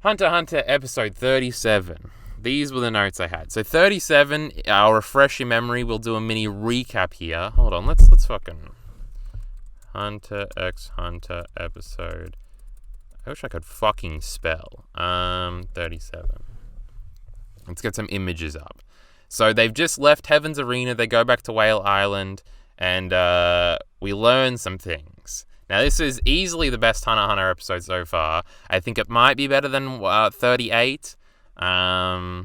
Hunter x Hunter episode 37. These were the notes I had. So 37, I'll refresh your memory. We'll do a mini recap here. Hold on, let's fucking... Hunter x Hunter episode... I wish I could fucking spell. 37. Let's get some images up. So they've just left Heaven's Arena. They go back to Whale Island. And we learn some things. Now, this is easily the best Hunter x Hunter episode so far. I think it might be better than 38. But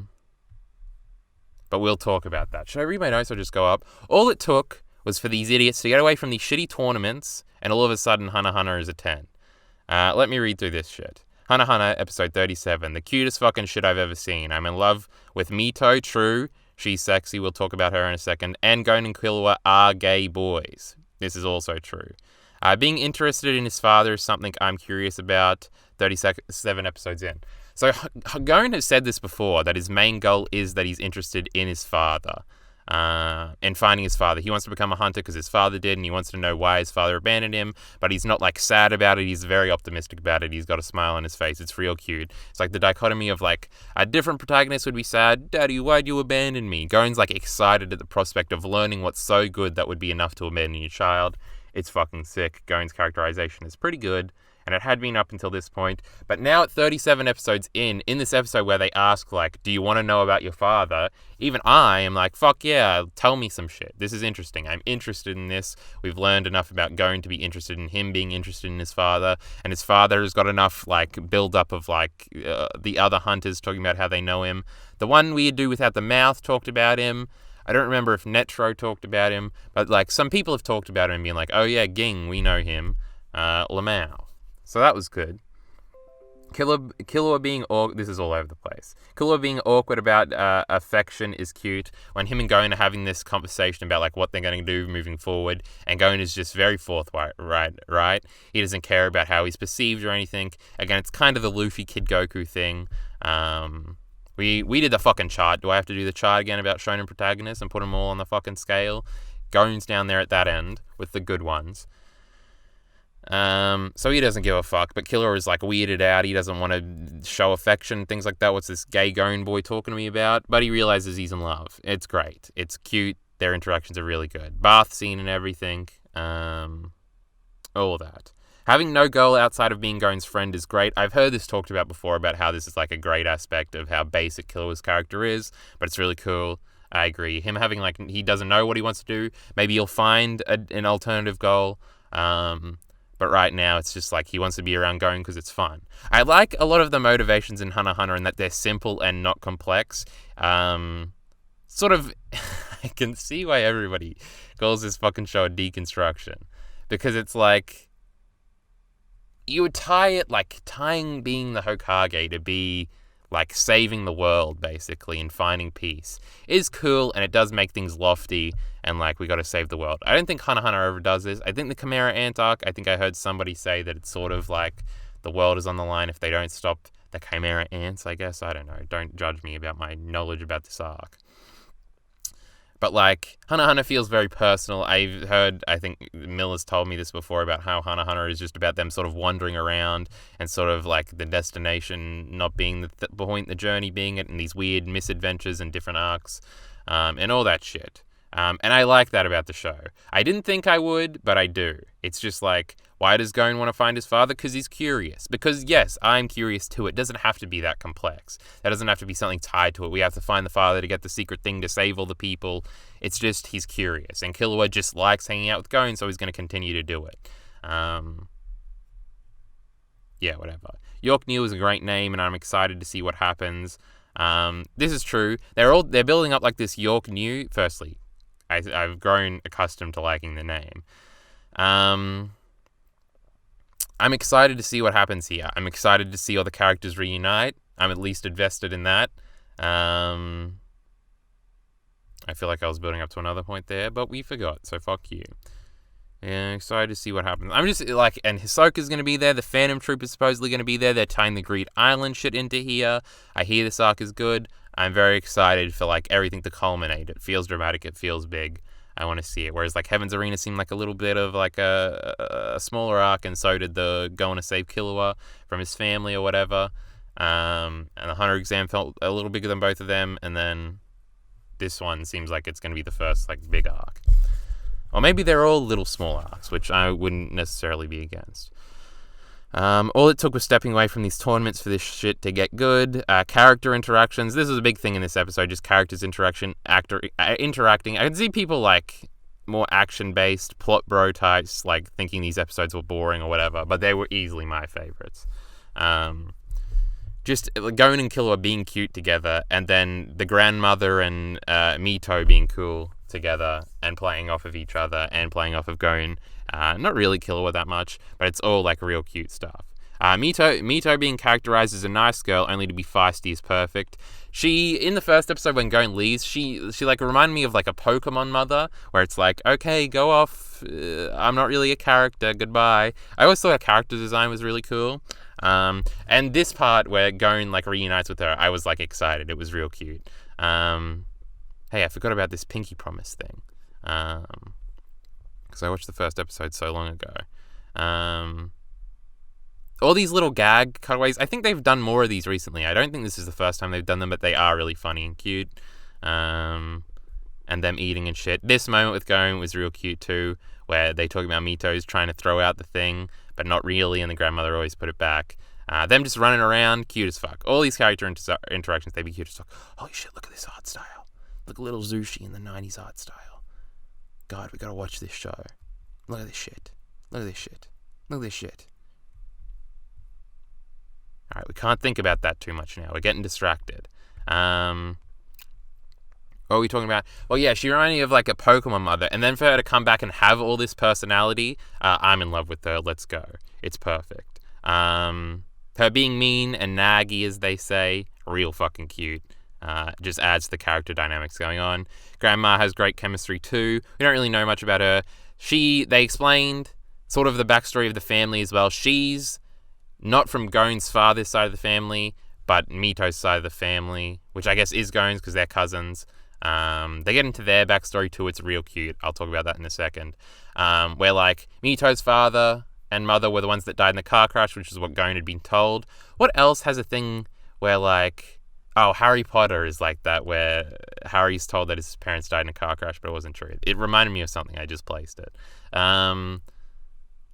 we'll talk about that. Should I read my notes or just go up? All it took was for these idiots to get away from these shitty tournaments, and all of a sudden Hunter x Hunter is a 10. Let me read through this shit. Hunter x Hunter, episode 37. The cutest fucking shit I've ever seen. I'm in love with Mito, true. She's sexy. We'll talk about her in a second. And Gon and Killua are gay boys. This is also true. Being interested in his father is something I'm curious about. 37 episodes in. So Gon has said this before, that his main goal is that he's interested in his father. And finding his father. He wants to become a hunter because his father did, and he wants to know why his father abandoned him, but he's not like sad about it. He's very optimistic about it. He's got a smile on his face. It's real cute. It's like the dichotomy of like a different protagonist would be sad. Daddy, why'd you abandon me? Gon's like excited at the prospect of learning what's so good that would be enough to abandon your child. It's fucking sick. Gon's characterization is pretty good. And it had been up until this point. But now at 37 episodes in this episode where they ask, like, do you want to know about your father? Even I am like, fuck yeah, tell me some shit. This is interesting. I'm interested in this. We've learned enough about Gon to be interested in him being interested in his father. And his father has got enough, like, build-up of, like, the other hunters talking about how they know him. The one weird dude without the mouth talked about him. I don't remember if Netro talked about him. But, like, some people have talked about him being like, oh yeah, Ging, we know him. Lamau. So that was good. Killua being this is all over the place. Killua being awkward about affection is cute. When him and Gon are having this conversation about like what they're going to do moving forward, and Gon is just very forthright, right? He doesn't care about how he's perceived or anything. Again, it's kind of the Luffy Kid Goku thing. We did the fucking chart. Do I have to do the chart again about shonen protagonists and put them all on the fucking scale? Gon's down there at that end with the good ones. So he doesn't give a fuck, but Killua is like weirded out. He doesn't want to show affection, things like that. What's this gay Gon boy talking to me about? But he realizes he's in love. It's great. It's cute. Their interactions are really good. Bath scene and everything. All that. Having no goal outside of being Gon's friend is great. I've heard this talked about before about how this is like a great aspect of how basic Killua's character is, but it's really cool. I agree. Him having like, he doesn't know what he wants to do. Maybe he'll find an alternative goal. But right now, it's just like he wants to be around Gon because it's fun. I like a lot of the motivations in Hunter x Hunter in that they're simple and not complex. Sort of, I can see why everybody calls this fucking show a deconstruction. Because it's like, you would tie it, like, tying being the Hokage to be, like, saving the world, basically, and finding peace is cool, and it does make things lofty, and, like, we gotta save the world. I don't think Hunter x Hunter overdoes this. I think the Chimera Ant arc, I think I heard somebody say that it's sort of like the world is on the line if they don't stop the Chimera Ants, I guess. I don't know. Don't judge me about my knowledge about this arc. But, like, Hunter x Hunter feels very personal. I've heard, I think Miller's told me this before about how Hunter x Hunter is just about them sort of wandering around and sort of, like, the destination not being the point, the journey being it, and these weird misadventures and different arcs, and all that shit. And I like that about the show. I didn't think I would, but I do. It's just like, why does Gon want to find his father? Because he's curious. Because, yes, I'm curious too. It doesn't have to be that complex. That doesn't have to be something tied to it. We have to find the father to get the secret thing to save all the people. It's just, he's curious. And Killua just likes hanging out with Gon, so he's going to continue to do it. Yeah, whatever. York New is a great name, and I'm excited to see what happens. This is true. They're building up like this York New. Firstly, I've grown accustomed to liking the name. I'm excited to see what happens here. I'm excited to see all the characters reunite. I'm at least invested in that. I feel like I was building up to another point there, but we forgot, so fuck you. Yeah, excited to see what happens. I'm just like, and Hisoka's going to be there. The Phantom Troop is supposedly going to be there. They're tying the Greed Island shit into here. I hear this arc is good. I'm very excited for like everything to culminate. It feels dramatic. It feels big. I want to see it. Whereas like Heaven's Arena seemed like a little bit of like a smaller arc, and so did the going to save Killua from his family or whatever. And the Hunter exam felt a little bigger than both of them, and then this one seems like it's going to be the first like big arc. Or maybe they're all little small arcs, which I wouldn't necessarily be against. All it took was stepping away from these tournaments for this shit to get good. Character interactions. This was a big thing in this episode, just characters interacting. I can see people like more action-based, plot bro types, like thinking these episodes were boring or whatever, but they were easily my favorites. Just Gon and Killua being cute together, and then the grandmother and Mito being cool together and playing off of each other and playing off of Gon. Not really Killua that much, but it's all like real cute stuff. Mito being characterized as a nice girl, only to be feisty is perfect. She, in the first episode when Gon leaves, she like reminded me of like a Pokemon mother, where it's like, okay, go off, I'm not really a character, goodbye. I always thought her character design was really cool. And this part where Gon like reunites with her, I was like excited. It was real cute. Hey, I forgot about this Pinky Promise thing. Because I watched the first episode so long ago. All these little gag cutaways, I think they've done more of these recently. I don't think this is the first time they've done them, but they are really funny and cute. And them eating and shit. This moment with Gon was real cute too, where they talk about Mito's trying to throw out the thing, but not really, and the grandmother always put it back. Them just running around, cute as fuck. All these character interactions, they'd be cute as fuck. Holy shit, look at this art style. Look at little Zushi in the 90s art style. God, we gotta watch this show. Look at this shit. Look at this shit. Look at this shit. Alright, we can't think about that too much now. We're getting distracted. What are we talking about? Well, yeah, she reminded me of like a Pokemon mother, and then for her to come back and have all this personality, I'm in love with her. Let's go. It's perfect. Her being mean and naggy, as they say, real fucking cute. Just adds to the character dynamics going on. Grandma has great chemistry too. We don't really know much about her. They explained sort of the backstory of the family as well. She's not from Gon's father's side of the family, but Mito's side of the family, which I guess is Gon's because they're cousins. They get into their backstory too. It's real cute. I'll talk about that in a second. Where like Mito's father and mother were the ones that died in the car crash, which is what Gon had been told. What else has a thing where like, oh, Harry Potter is like that, where Harry's told that his parents died in a car crash, but it wasn't true. It reminded me of something. I just placed it.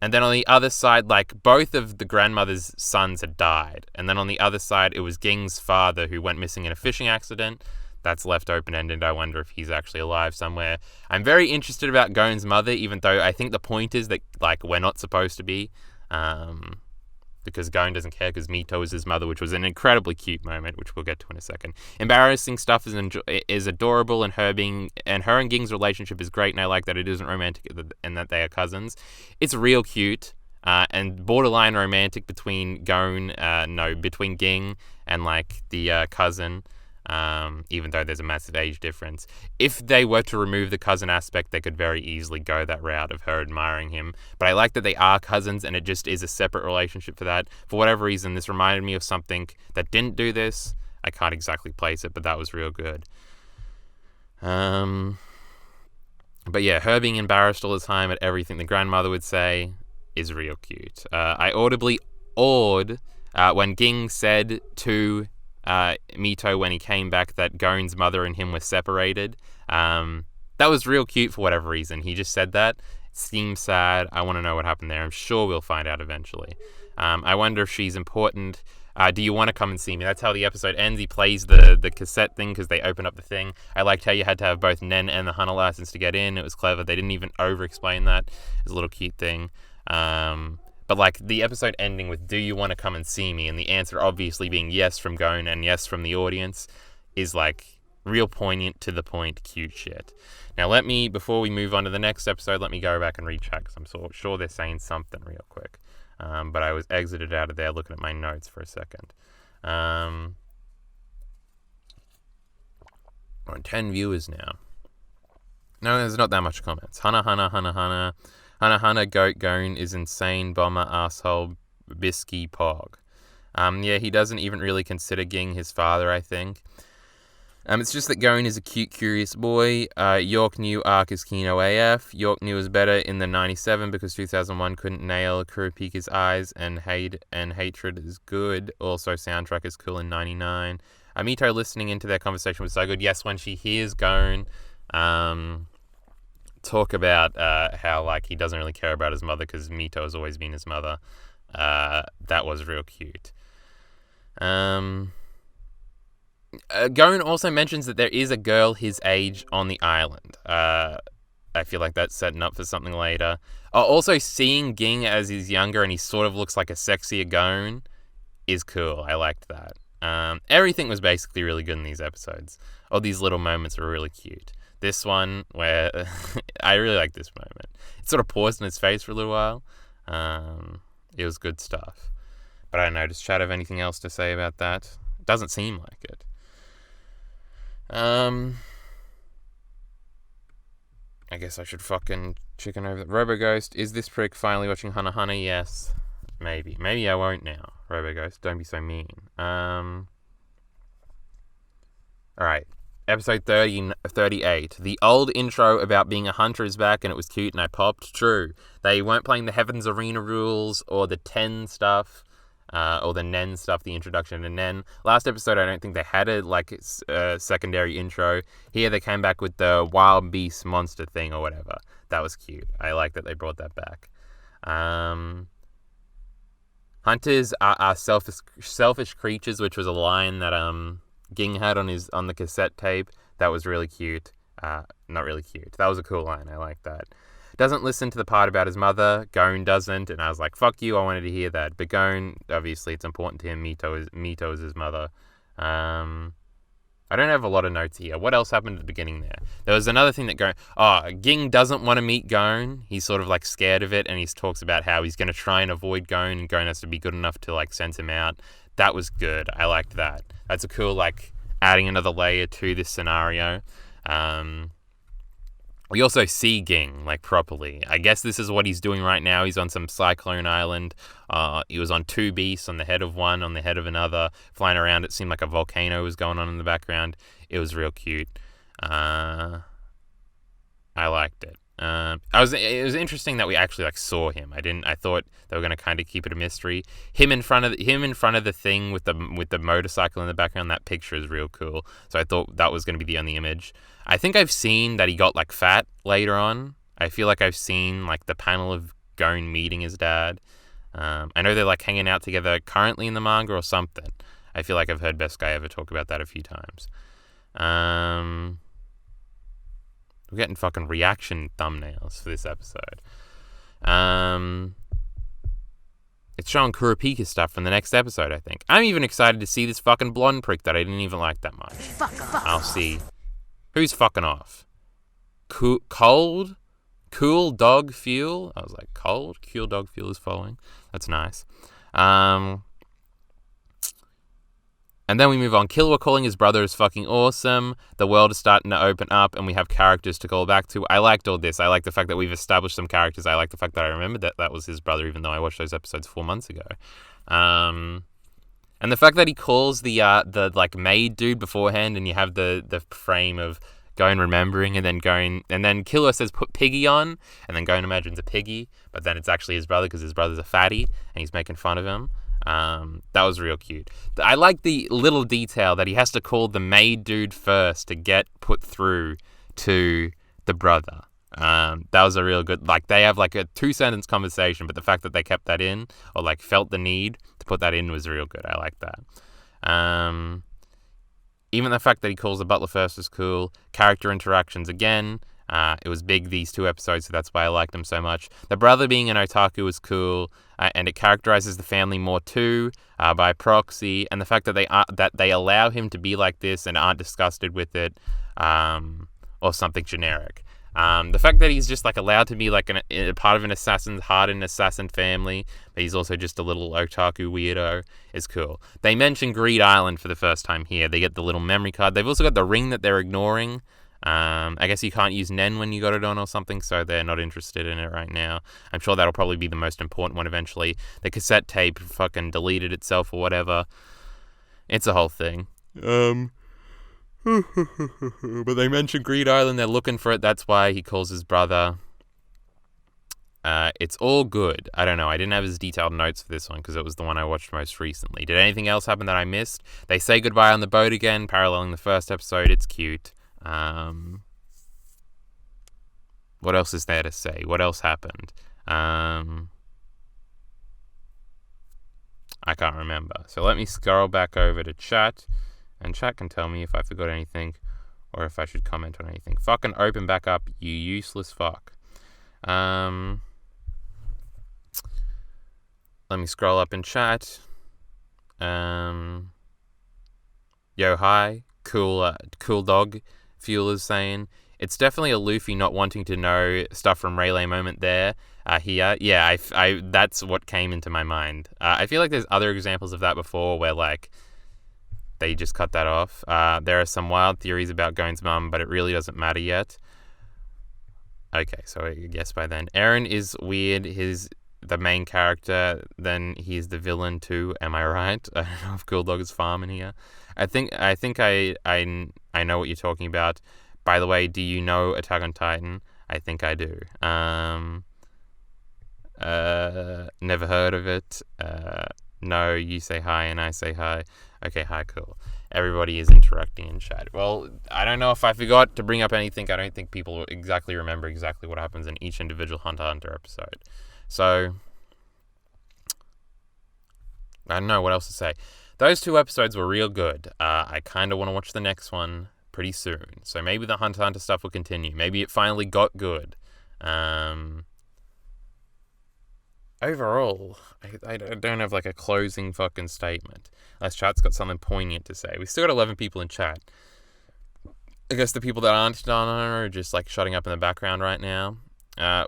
And then on the other side, like both of the grandmother's sons had died. And then on the other side, it was Ging's father who went missing in a fishing accident. That's left open-ended. I wonder if he's actually alive somewhere. I'm very interested about Gon's mother, even though I think the point is that like we're not supposed to be. Because Gon doesn't care because Mito is his mother, which was an incredibly cute moment, which we'll get to in a second. Embarrassing stuff is adorable, and her and Ging's relationship is great, and I like that it isn't romantic and that they are cousins. It's real cute and borderline romantic between Ging and like the cousin. Even though there's a massive age difference. If they were to remove the cousin aspect, they could very easily go that route of her admiring him. But I like that they are cousins, and it just is a separate relationship for that. For whatever reason, this reminded me of something that didn't do this. I can't exactly place it, but that was real good. But yeah, her being embarrassed all the time at everything the grandmother would say is real cute. I audibly awed when Ging said to Mito when he came back that Gon's mother and him were separated. That was real cute for whatever reason. He just said that. It seems sad. I want to know what happened there. I'm sure we'll find out eventually. I wonder if she's important. Do you want to come and see me? That's how the episode ends. He plays the cassette thing because they open up the thing. I liked how you had to have both Nen and the Hunter license to get in. It was clever. They didn't even over-explain that. It was a little cute thing. But like the episode ending with, do you want to come and see me? And the answer obviously being yes from Gon and yes from the audience is like real poignant, to the point, cute shit. Now before we move on to the next episode, let me go back and recheck because I'm sure they're saying something real quick. But I was exited out of there looking at my notes for a second. We're on 10 viewers now. No, there's not that much comments. Hana, Goat Gon is insane, bomber, asshole, Bisky, Pog. Yeah, he doesn't even really consider Ging his father, I think. It's just that Gon is a cute, curious boy. York knew Arc is Kino AF. York knew was better in the 97 because 2001 couldn't nail Kurapika's eyes, and Hatred is good. Also, soundtrack is cool in 99. Mito listening into their conversation was so good. Yes, when she hears Gon talk about how like he doesn't really care about his mother because Mito has always been his mother, that was real cute. Gon also mentions that there is a girl his age on the island. I feel like that's setting up for something later. Also, seeing Ging as he's younger and he sort of looks like a sexier Gon is cool. I liked that. Everything was basically really good in these episodes. All these little moments were really cute. This one, where I really like this moment. It sort of paused in his face for a little while. It was good stuff. But I don't know, does Chad have anything else to say about that? It doesn't seem like it. I guess I should fucking chicken over the Roboghost. Is this prick finally watching Hunter x Hunter? Yes. Maybe. Maybe I won't now. Roboghost, don't be so mean. Alright. Episode 38. The old intro about being a hunter is back and it was cute and I popped. True. They weren't playing the Heavens Arena rules or the Ten stuff. Or the Nen stuff, the introduction to Nen. Last episode, I don't think they had a secondary intro. Here, they came back with the wild beast monster thing or whatever. That was cute. I like that they brought that back. Hunters are selfish creatures, which was a line that Ging had on the cassette tape. That was really cute. Not really cute. That was a cool line. I like that. Doesn't listen to the part about his mother. Gon doesn't, and I was like, fuck you, I wanted to hear that. But Gon, obviously, it's important to him. Mito is his mother. I don't have a lot of notes here. What else happened at the beginning there? There was another thing that Ging doesn't want to meet Gon. He's sort of like scared of it, and he talks about how he's going to try and avoid Gon, and Gon has to be good enough to like sense him out. That was good. I liked that. That's a cool, like, adding another layer to this scenario. We also see Ging, like, properly. I guess this is what he's doing right now. He's on some cyclone island. He was on two beasts, on the head of one, on the head of another, flying around. It seemed like a volcano was going on in the background. It was real cute. I liked it. It was interesting that we actually like saw him. I thought they were going to kind of keep it a mystery. Him in front of the thing with the motorcycle in the background. That picture is real cool. So I thought that was going to be the only image. I think I've seen that he got like fat later on. I feel like I've seen like the panel of Gon meeting his dad. I know they're like hanging out together currently in the manga or something. I feel like I've heard Best Guy Ever talk about that a few times. We're getting fucking reaction thumbnails for this episode. It's showing Kurapika stuff from the next episode, I think. I'm even excited to see this fucking blonde prick that I didn't even like that much. I'll see. Who's fucking off? Cool Dog Fuel? I was like, Cool Dog Fuel is following. That's nice. And then we move on. Killua calling his brother is fucking awesome. The world is starting to open up and we have characters to call back to. I liked all this. I like the fact that we've established some characters. I like the fact that I remembered that was his brother, even though I watched those episodes 4 months ago. And the fact that he calls the like maid dude beforehand, and you have the frame of Gon remembering, and then Killua says put Piggy on, and then Gon imagines a piggy, but then it's actually his brother because his brother's a fatty and he's making fun of him. That was real cute. I like the little detail that he has to call the maid dude first to get put through to the brother. That was a real good, like, they have like a 2-sentence conversation, but the fact that they kept that in, or like felt the need to put that in, was real good. I like that. Even the fact that he calls the butler first is cool. Character interactions again. It was big these 2 episodes, so that's why I liked them so much. The brother being an otaku was cool, and it characterizes the family more too, by proxy. And the fact that they allow him to be like this and aren't disgusted with it, or something generic. The fact that he's just like allowed to be like a part of an hardened assassin family, but he's also just a little otaku weirdo, is cool. They mention Greed Island for the first time here. They get the little memory card. They've also got the ring that they're ignoring. I guess you can't use Nen when you got it on or something, so they're not interested in it right now. I'm sure that'll probably be the most important one eventually. The cassette tape fucking deleted itself or whatever. It's a whole thing. But they mention Greed Island. They're looking for it. That's why he calls his brother. It's all good. I don't know. I didn't have his detailed notes for this one because it was the one I watched most recently. Did anything else happen that I missed? They say goodbye on the boat again, paralleling the first episode. It's cute. What else is there to say? What else happened? I can't remember. So let me scroll back over to chat, and chat can tell me if I forgot anything or if I should comment on anything. Fucking open back up, you useless fuck. Let me scroll up in chat. Yo, hi. Cool dog. Fuel is saying, it's definitely a Luffy not wanting to know stuff from Rayleigh moment there. Here. Yeah, I that's what came into my mind. I feel like there's other examples of that before where, like, they just cut that off. There are some wild theories about Gon's mum, but it really doesn't matter yet. Okay, so I guess by then. Eren is weird. He's the main character, then he's the villain too. Am I right? I don't know if Cool Dog is farming here. I think I know what you're talking about. By the way, do you know Attack on Titan? I think I do. Never heard of it. No, you say hi and I say hi. Okay, hi, cool. Everybody is interacting in chat. Well, I don't know if I forgot to bring up anything. I don't think people exactly remember exactly what happens in each individual Hunter x Hunter episode. So, I don't know what else to say. Those 2 episodes were real good. I kind of want to watch the next one pretty soon. So maybe the Hunter x Hunter stuff will continue. Maybe it finally got good. Overall, I don't have like a closing fucking statement. Unless chat's got something poignant to say. We still got 11 people in chat. I guess the people that aren't done are just like shutting up in the background right now.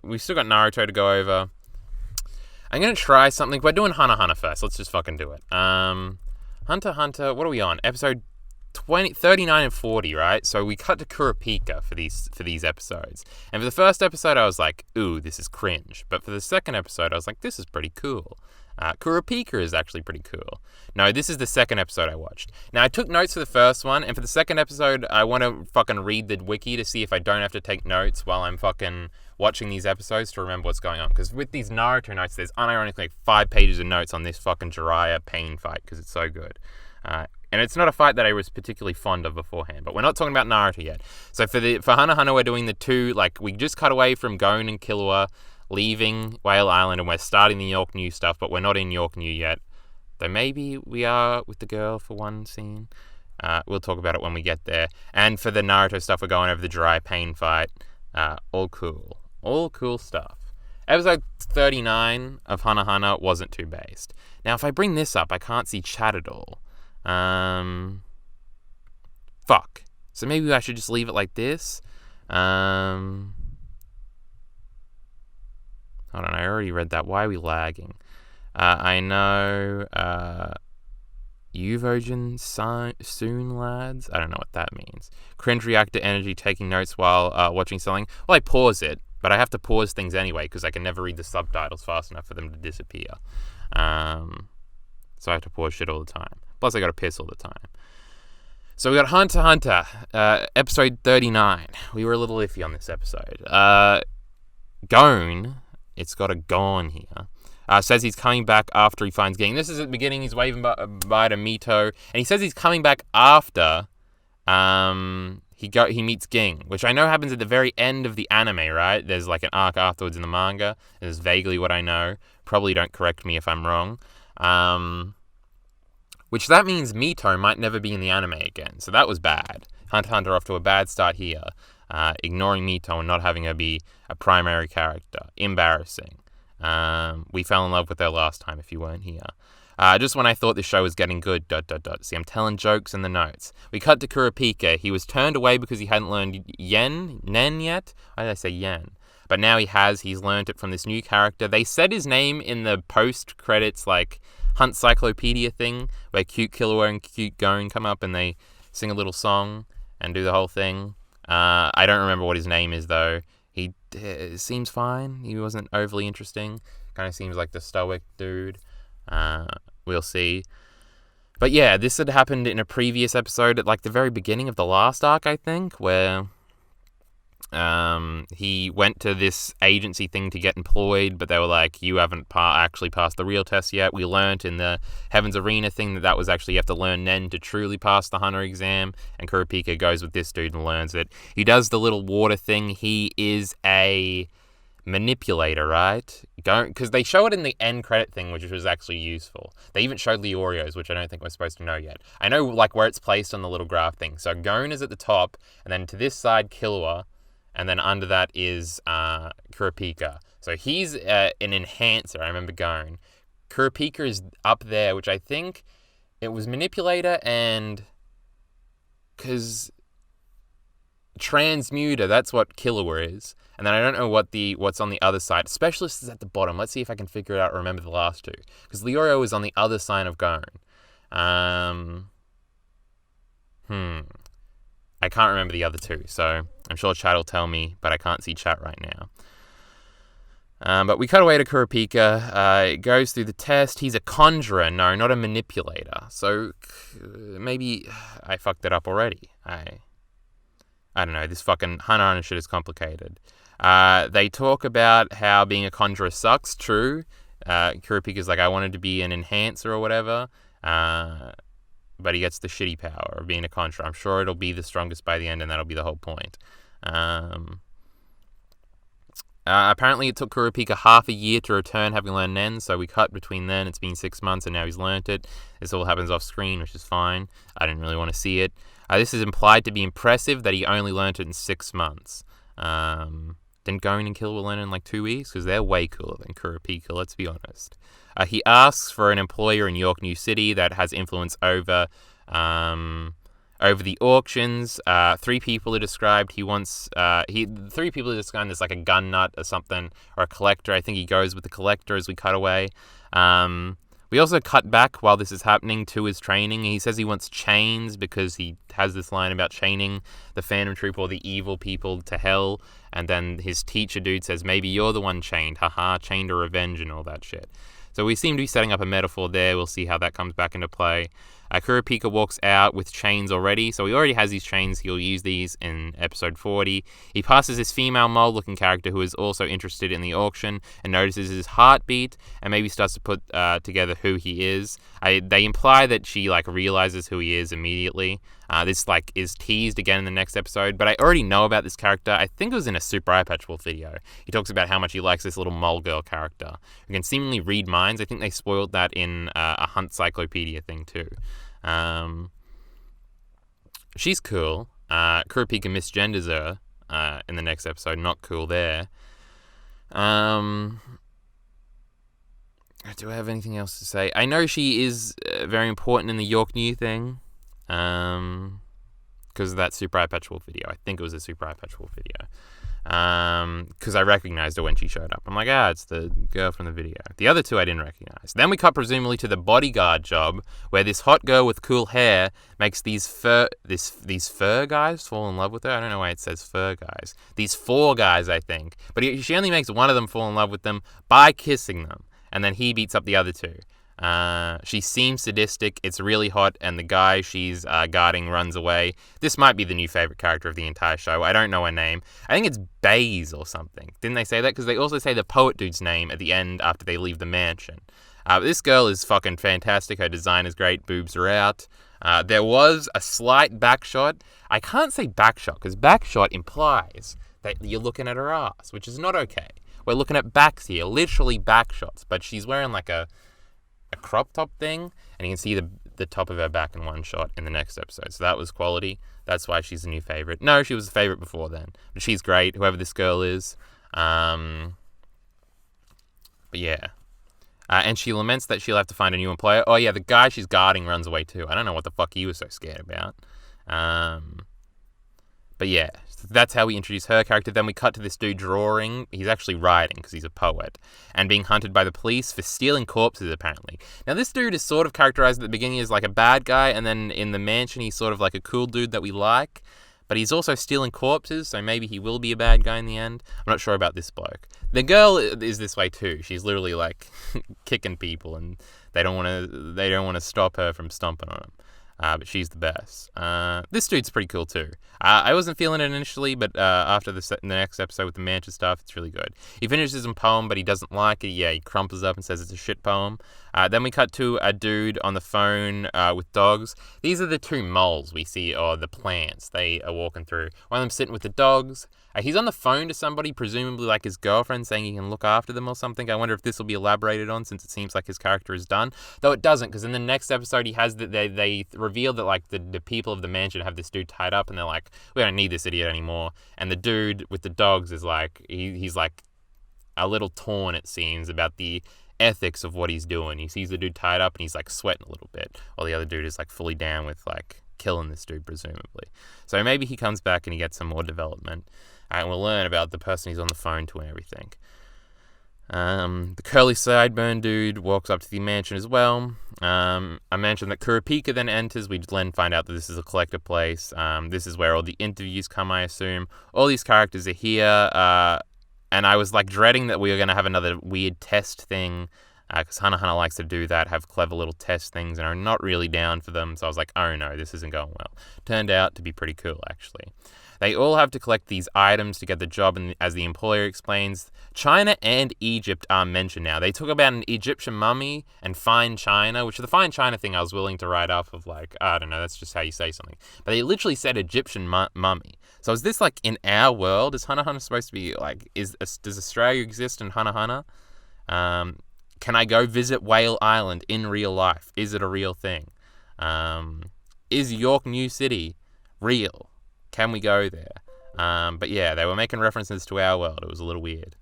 We've still got Naruto to go over. I'm going to try something. We're doing Hunter x Hunter first. Let's just fucking do it. Hunter x Hunter, what are we on? Episode 39 and 40, right? So we cut to Kurapika for these episodes. And for the first episode, I was like, ooh, this is cringe. But for the second episode, I was like, this is pretty cool. Kurapika is actually pretty cool. No, this is the second episode I watched. Now, I took notes for the first one, and for the second episode, I want to fucking read the wiki to see if I don't have to take notes while I'm fucking watching these episodes to remember what's going on. Because with these Naruto notes, there's unironically like 5 pages of notes on this fucking Jiraiya pain fight, because it's so good. And it's not a fight that I was particularly fond of beforehand, but we're not talking about Naruto yet. So for Hunter x Hunter, we're doing the 2, like, we just cut away from Gon and Killua leaving Whale Island, and we're starting the York New stuff, but we're not in York New yet. Though maybe we are with the girl for one scene. We'll talk about it when we get there. And for the Naruto stuff, we're going over the Jiraiya pain fight. All cool. All cool stuff. Episode 39 of Hunter x Hunter wasn't too based. Now, if I bring this up, I can't see chat at all. Fuck. So maybe I should just leave it like this. Hold on, I already read that. Why are we lagging? I know, Uvogin soon, lads? I don't know what that means. Cringe reactor energy taking notes while watching something. Well, I pause it, but I have to pause things anyway because I can never read the subtitles fast enough for them to disappear. So I have to pause shit all the time. Plus, I got to piss all the time. So we got Hunter x Hunter, episode 39. We were a little iffy on this episode. Gon, it's got a Gon here, says he's coming back after he finds Ging. This is at the beginning. He's waving bye to Mito, and he says he's coming back after he meets Ging, which I know happens at the very end of the anime, right? There's like an arc afterwards in the manga. This is vaguely what I know. Probably don't correct me if I'm wrong. Which that means Mito might never be in the anime again. So that was bad. Hunter x Hunter off to a bad start here. Ignoring Mito and not having her be a primary character. Embarrassing. We fell in love with her last time if you weren't here. Just when I thought this show was getting good, ... See, I'm telling jokes in the notes. We cut to Kurapika. He was turned away because he hadn't learned Nen yet? Why did I say Yen? But now he has. He's learned it from this new character. They said his name in the post-credits, like, Hunt Cyclopedia thing, where cute Killua and cute Gon come up and they sing a little song and do the whole thing. I don't remember what his name is, though. He seems fine. He wasn't overly interesting. Kind of seems like the stoic dude. We'll see. But yeah, this had happened in a previous episode at like the very beginning of the last arc, I think, where he went to this agency thing to get employed, but they were like, you haven't actually passed the real test yet. We learnt in the Heaven's Arena thing that was actually, you have to learn Nen to truly pass the Hunter exam, and Kurapika goes with this dude and learns it. He does the little water thing. He is a manipulator, right? Because they show it in the end credit thing, which was actually useful. They even showed Leorio's, which I don't think we're supposed to know yet. I know like where it's placed on the little graph thing. So Gon is at the top, and then to this side, Killua, and then under that is Kurapika. So he's an enhancer, I remember Gon. Kurapika is up there, which I think it was manipulator and... because transmuter, that's what Killua is. And then I don't know what's on the other side. Specialist is at the bottom. Let's see if I can figure it out or remember the last two. Because Leorio is on the other side of Gon. I can't remember the other two, so I'm sure chat will tell me, but I can't see chat right now. But we cut away to Kurapika. It goes through the test. He's a conjurer, no, not a manipulator. So maybe I fucked it up already. I don't know. This fucking Hunter shit is complicated. They talk about how being a conjurer sucks. True. Kurapika's like, I wanted to be an enhancer or whatever. But he gets the shitty power of being a conjurer. I'm sure it'll be the strongest by the end, and that'll be the whole point. Apparently it took Kurapika half a year to return, having learned Nen, so we cut between then. It's been 6 months, and now he's learnt it. This all happens off screen, which is fine. I didn't really want to see it. This is implied to be impressive that he only learnt it in 6 months. Didn't Gon and Killua learn it in like 2 weeks? Because they're way cooler than Kurapika, let's be honest. He asks for an employer in York New City that has influence over the auctions. 3 people are described. He wants 3 people are described as like a gun nut or something, or a collector. I think he goes with the collector as we cut away. We also cut back while this is happening to his training. He says he wants chains because he has this line about chaining the Phantom Troop or the evil people to hell. And then his teacher dude says, maybe you're the one chained. Haha, chained to revenge and all that shit. So we seem to be setting up a metaphor there. We'll see how that comes back into play. Kurapika walks out with chains already. So he already has these chains. He'll use these in episode 40. He passes this female mole-looking character who is also interested in the auction and notices his heartbeat and maybe starts to put together who he is. They imply that she like realizes who he is immediately. This like is teased again in the next episode, but I already know about this character. I think it was in a Super Eye Patch Wolf video. He talks about how much he likes this little mole girl character who can seemingly read minds. I think they spoiled that in a Hunt Cyclopedia thing too. She's cool. Kurapika misgenders her in the next episode. Not cool there. Do I have anything else to say? I know she is very important in the York New thing. Because of that Super Eye Patch Wolf video. I think it was a Super Eye Patch Wolf video. Because I recognized her when she showed up. I'm like, it's the girl from the video. The other two I didn't recognize. Then we cut presumably to the bodyguard job, where this hot girl with cool hair makes these fur guys fall in love with her. I don't know why it says fur guys. These 4 guys, I think. But she only makes one of them fall in love with them by kissing them. And then he beats up the other 2. She seems sadistic, it's really hot, and the guy she's guarding runs away. This might be the new favorite character of the entire show. I don't know her name. I think it's Baze or something. Didn't they say that? Because they also say the poet dude's name at the end after they leave the mansion. But this girl is fucking fantastic. Her design is great. Boobs are out. There was a slight backshot. I can't say backshot because backshot implies that you're looking at her ass, which is not okay. We're looking at backs here, literally backshots. But she's wearing like a crop top thing, and you can see the top of her back in one shot in the next episode. So that was quality. That's why she's a new favorite. No, she was a favorite before then, but she's great, whoever this girl is. But yeah. And she laments that she'll have to find a new employer. Oh yeah, the guy she's guarding runs away too. I don't know what the fuck he was so scared about. But yeah, that's how we introduce her character. Then we cut to this dude drawing. He's actually writing because he's a poet. And being hunted by the police for stealing corpses, apparently. Now, this dude is sort of characterized at the beginning as like a bad guy. And then in the mansion, he's sort of like a cool dude that we like. but he's also stealing corpses, so maybe he will be a bad guy in the end. I'm not sure about this bloke. The girl is this way too. She's literally like kicking people, and they don't want to stop her from stomping on them. But she's the best. This dude's pretty cool too. I wasn't feeling it initially, but after the next episode with the mansion stuff, it's really good. He finishes a poem, but he doesn't like it. Yeah, he crumples up and says it's a shit poem. Then we cut to a dude on the phone with dogs. These are the two moles we see, or the plants they are walking through. One of them sitting with the dogs. He's on the phone to somebody, presumably like his girlfriend, saying he can look after them or something. I wonder if this will be elaborated on, since it seems like his character is done. Though it doesn't, because in the next episode he has they reveal that like the people of the mansion have this dude tied up, and they're like, we don't need this idiot anymore. And the dude with the dogs is like, he's like a little torn, it seems, about the ethics of what he's doing. He sees the dude tied up and he's like sweating a little bit, while the other dude is like fully down with like killing this dude, presumably. So maybe he comes back and he gets some more development. And we'll learn about the person he's on the phone to and everything. The curly sideburn dude walks up to the mansion as well. I mentioned that Kurapika then enters. We then find out that this is a collector place. This is where all the interviews come, I assume. All these characters are here. And I was like dreading that we were going to have another weird test thing, because Hana likes to do that, have clever little test things, and are not really down for them. So I was like, oh no, this isn't going well. Turned out to be pretty cool, actually. They all have to collect these items to get the job, and as the employer explains, China and Egypt are mentioned now. They talk about an Egyptian mummy and fine China, which the fine China thing I was willing to write off of, like, I don't know, that's just how you say something. But they literally said Egyptian mummy. So is this, like, in our world? Is Hana supposed to be, like, does Australia exist in Hana? Can I go visit Whale Island in real life? Is it a real thing? Is York New City real? Can we go there? But yeah, they were making references to our world. It was a little weird.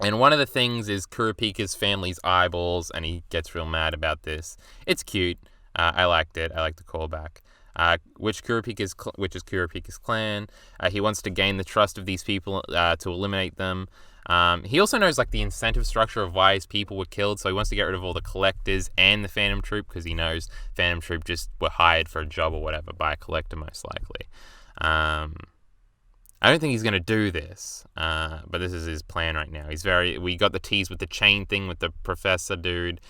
And one of the things is Kurapika's family's eyeballs, and he gets real mad about this. It's cute. I liked it. I liked the callback. Which is Kurapika's clan. He wants to gain the trust of these people to eliminate them. He also knows like the incentive structure of why his people were killed, so he wants to get rid of all the collectors and the Phantom Troop, because he knows Phantom Troop just were hired for a job or whatever by a collector, most likely. I don't think he's going to do this, but this is his plan right now. We got the tease with the chain thing with the professor dude.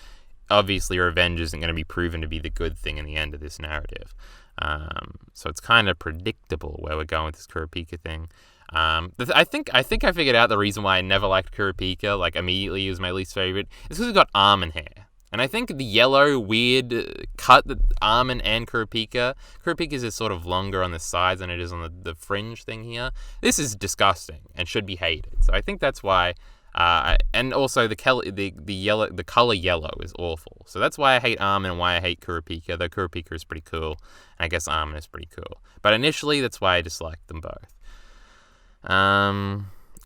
Obviously, revenge isn't going to be proven to be the good thing in the end of this narrative. So it's kind of predictable where we're going with this Kurapika thing. I think I figured out the reason why I never liked Kurapika, like immediately he was my least favorite. It's because he's got almond hair. And I think the yellow, weird cut that Armin and Kurapika's is sort of longer on the sides than it is on the fringe thing here. This is disgusting and should be hated. So I think that's why. And also the color yellow is awful. So that's why I hate Armin and why I hate Kurapika. Though Kurapika is pretty cool, and I guess Armin is pretty cool. But initially, that's why I disliked them both.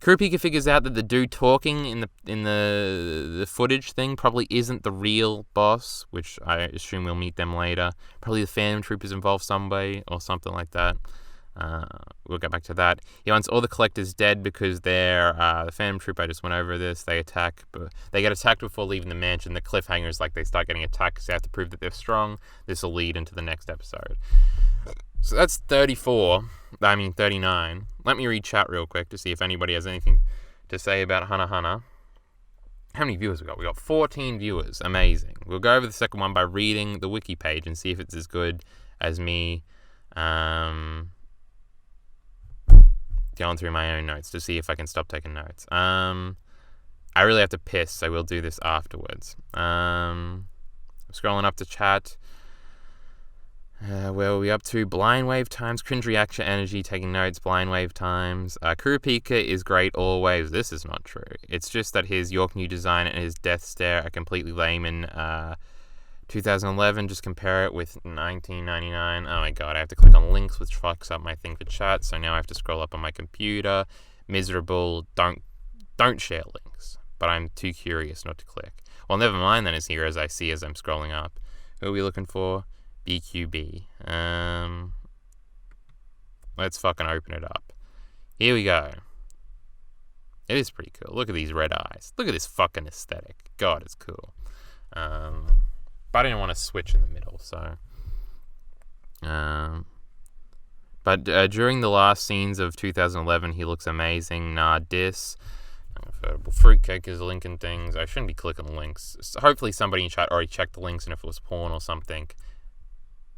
Kurapika figures out that the dude talking in the footage thing probably isn't the real boss, which I assume we'll meet them later. Probably the Phantom Troop is involved some way or something like that. We'll get back to that. He wants all the collectors dead because they're the Phantom Troop. I just went over this. They get attacked before leaving the mansion. The cliffhanger is like they start getting attacked because they have to prove that they're strong. This will lead into the next episode. So that's 39. Let me read chat real quick to see if anybody has anything to say about Hana. How many viewers we got? We got 14 viewers. Amazing. We'll go over the second one by reading the wiki page and see if it's as good as me going through my own notes to see if I can stop taking notes. I really have to piss, so we'll do this afterwards. Scrolling up to chat. Where are we up to? Blind Wave Times, Cringe Reaction Energy, taking notes, Blind Wave Times. Kurapika is great always. This is not true. It's just that his York New design and his death stare are completely lame in 2011. Just compare it with 1999. Oh my god, I have to click on links, which fucks up my thing for chat, so now I have to scroll up on my computer. Miserable. Don't share links. But I'm too curious not to click. Well, never mind then, is here as I see as I'm scrolling up. Who are we looking for? BQB. Let's fucking open it up. Here we go. It is pretty cool. Look at these red eyes. Look at this fucking aesthetic. God, it's cool. But I didn't want to switch in the middle, so. But during the last scenes of 2011, he looks amazing. Nah, diss. Fruitcake is linking things. I shouldn't be clicking links. So hopefully somebody in chat already checked the links, and if it was porn or something,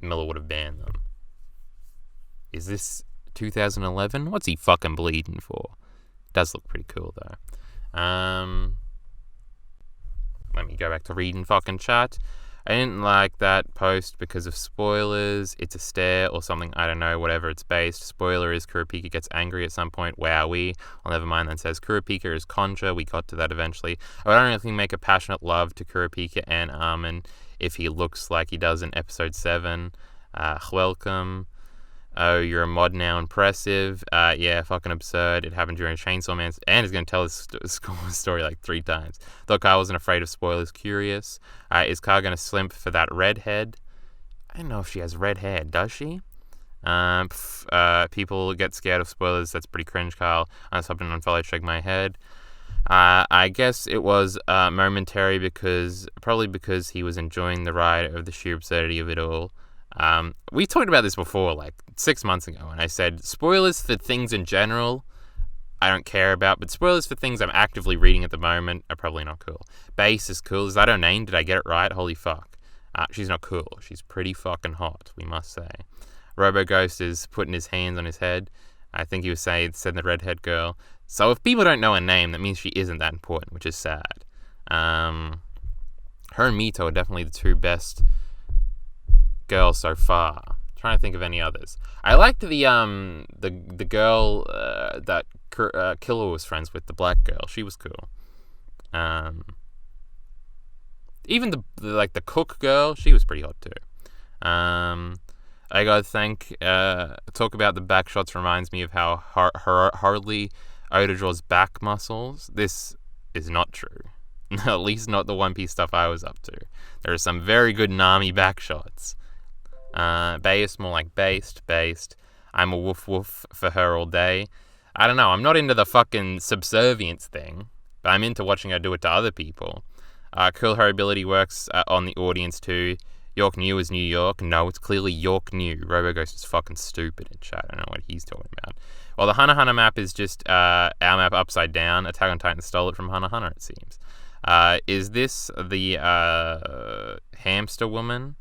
Miller would have banned them. Is this 2011? What's he fucking bleeding for? Does look pretty cool though. Let me go back to reading fucking chat. I didn't like that post because of spoilers. It's a stare or something, I don't know, whatever it's based. Spoiler is Kurapika gets angry at some point. Wowee. Well, never mind, then says Kurapika is Concha. We got to that eventually. I would only make a passionate love to Kurapika and Armin if he looks like he does in episode 7. Welcome. Oh, you're a mod now, impressive. Yeah, fucking absurd. It happened during Chainsaw Man, and he's going to tell his story like 3 times. Thought Kyle wasn't afraid of spoilers, curious. Is Kyle going to slimp for that redhead? I don't know if she has red hair, does she? People get scared of spoilers, that's pretty cringe, Kyle. Unsubbed and unfollowed, shake my head. I guess it was momentary probably because he was enjoying the ride of the sheer absurdity of it all. We talked about this before, like 6 months ago, and I said spoilers for things in general I don't care about, but spoilers for things I'm actively reading at the moment are probably not cool. Base is cool. Is that her name? Did I get it right? Holy fuck. She's not cool. She's pretty fucking hot, we must say. RoboGhost is putting his hands on his head. I think he was said the redhead girl. So if people don't know her name, that means she isn't that important, which is sad. Her and Mito are definitely the 2 best girls so far. Trying to think of any others. I liked the girl that Killer was friends with, the black girl. She was cool. Even the cook girl, she was pretty hot too. I gotta talk about the back shots reminds me of how hardly Oda draws back muscles. This is not true. At least not the One Piece stuff I was up to. There are some very good Nami back shots. Based, more like based. I'm a woof woof for her all day. I don't know, I'm not into the fucking subservience thing, but I'm into watching her do it to other people. Cool, her ability works on the audience too. York New is New York. No, it's clearly York New. RoboGhost is fucking stupid in chat. I don't know what he's talking about. Well, the Hunter x Hunter map is just our map upside down. Attack on Titan stole it from Hunter x Hunter, it seems. Is this the hamster woman?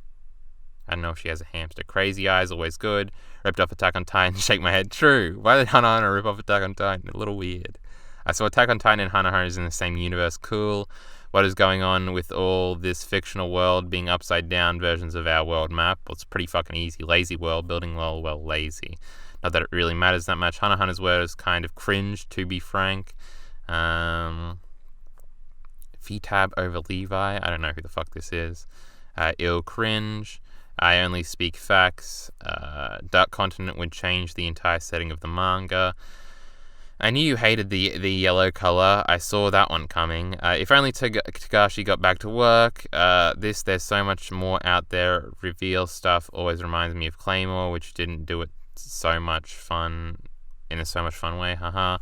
I don't know if she has a hamster. Crazy Eyes, always good. Ripped off Attack on Titan, shake my head. True. Why did Hunter x Hunter rip off Attack on Titan? A little weird. I saw Attack on Titan and Hunter x Hunter is in the same universe. Cool. What is going on with all this fictional world being upside down versions of our world map? Well, it's pretty fucking easy. Lazy world building, well, lazy. Not that it really matters that much. Hunter x Hunter's world is kind of cringe, to be frank. V-Tab over Levi. I don't know who the fuck this is. Ill cringe. I only speak facts. Dark Continent would change the entire setting of the manga. I knew you hated the yellow color. I saw that one coming. If only Tagashi got back to work. There's so much more out there. Reveal stuff always reminds me of Claymore, which didn't do it in a so much fun way. Haha.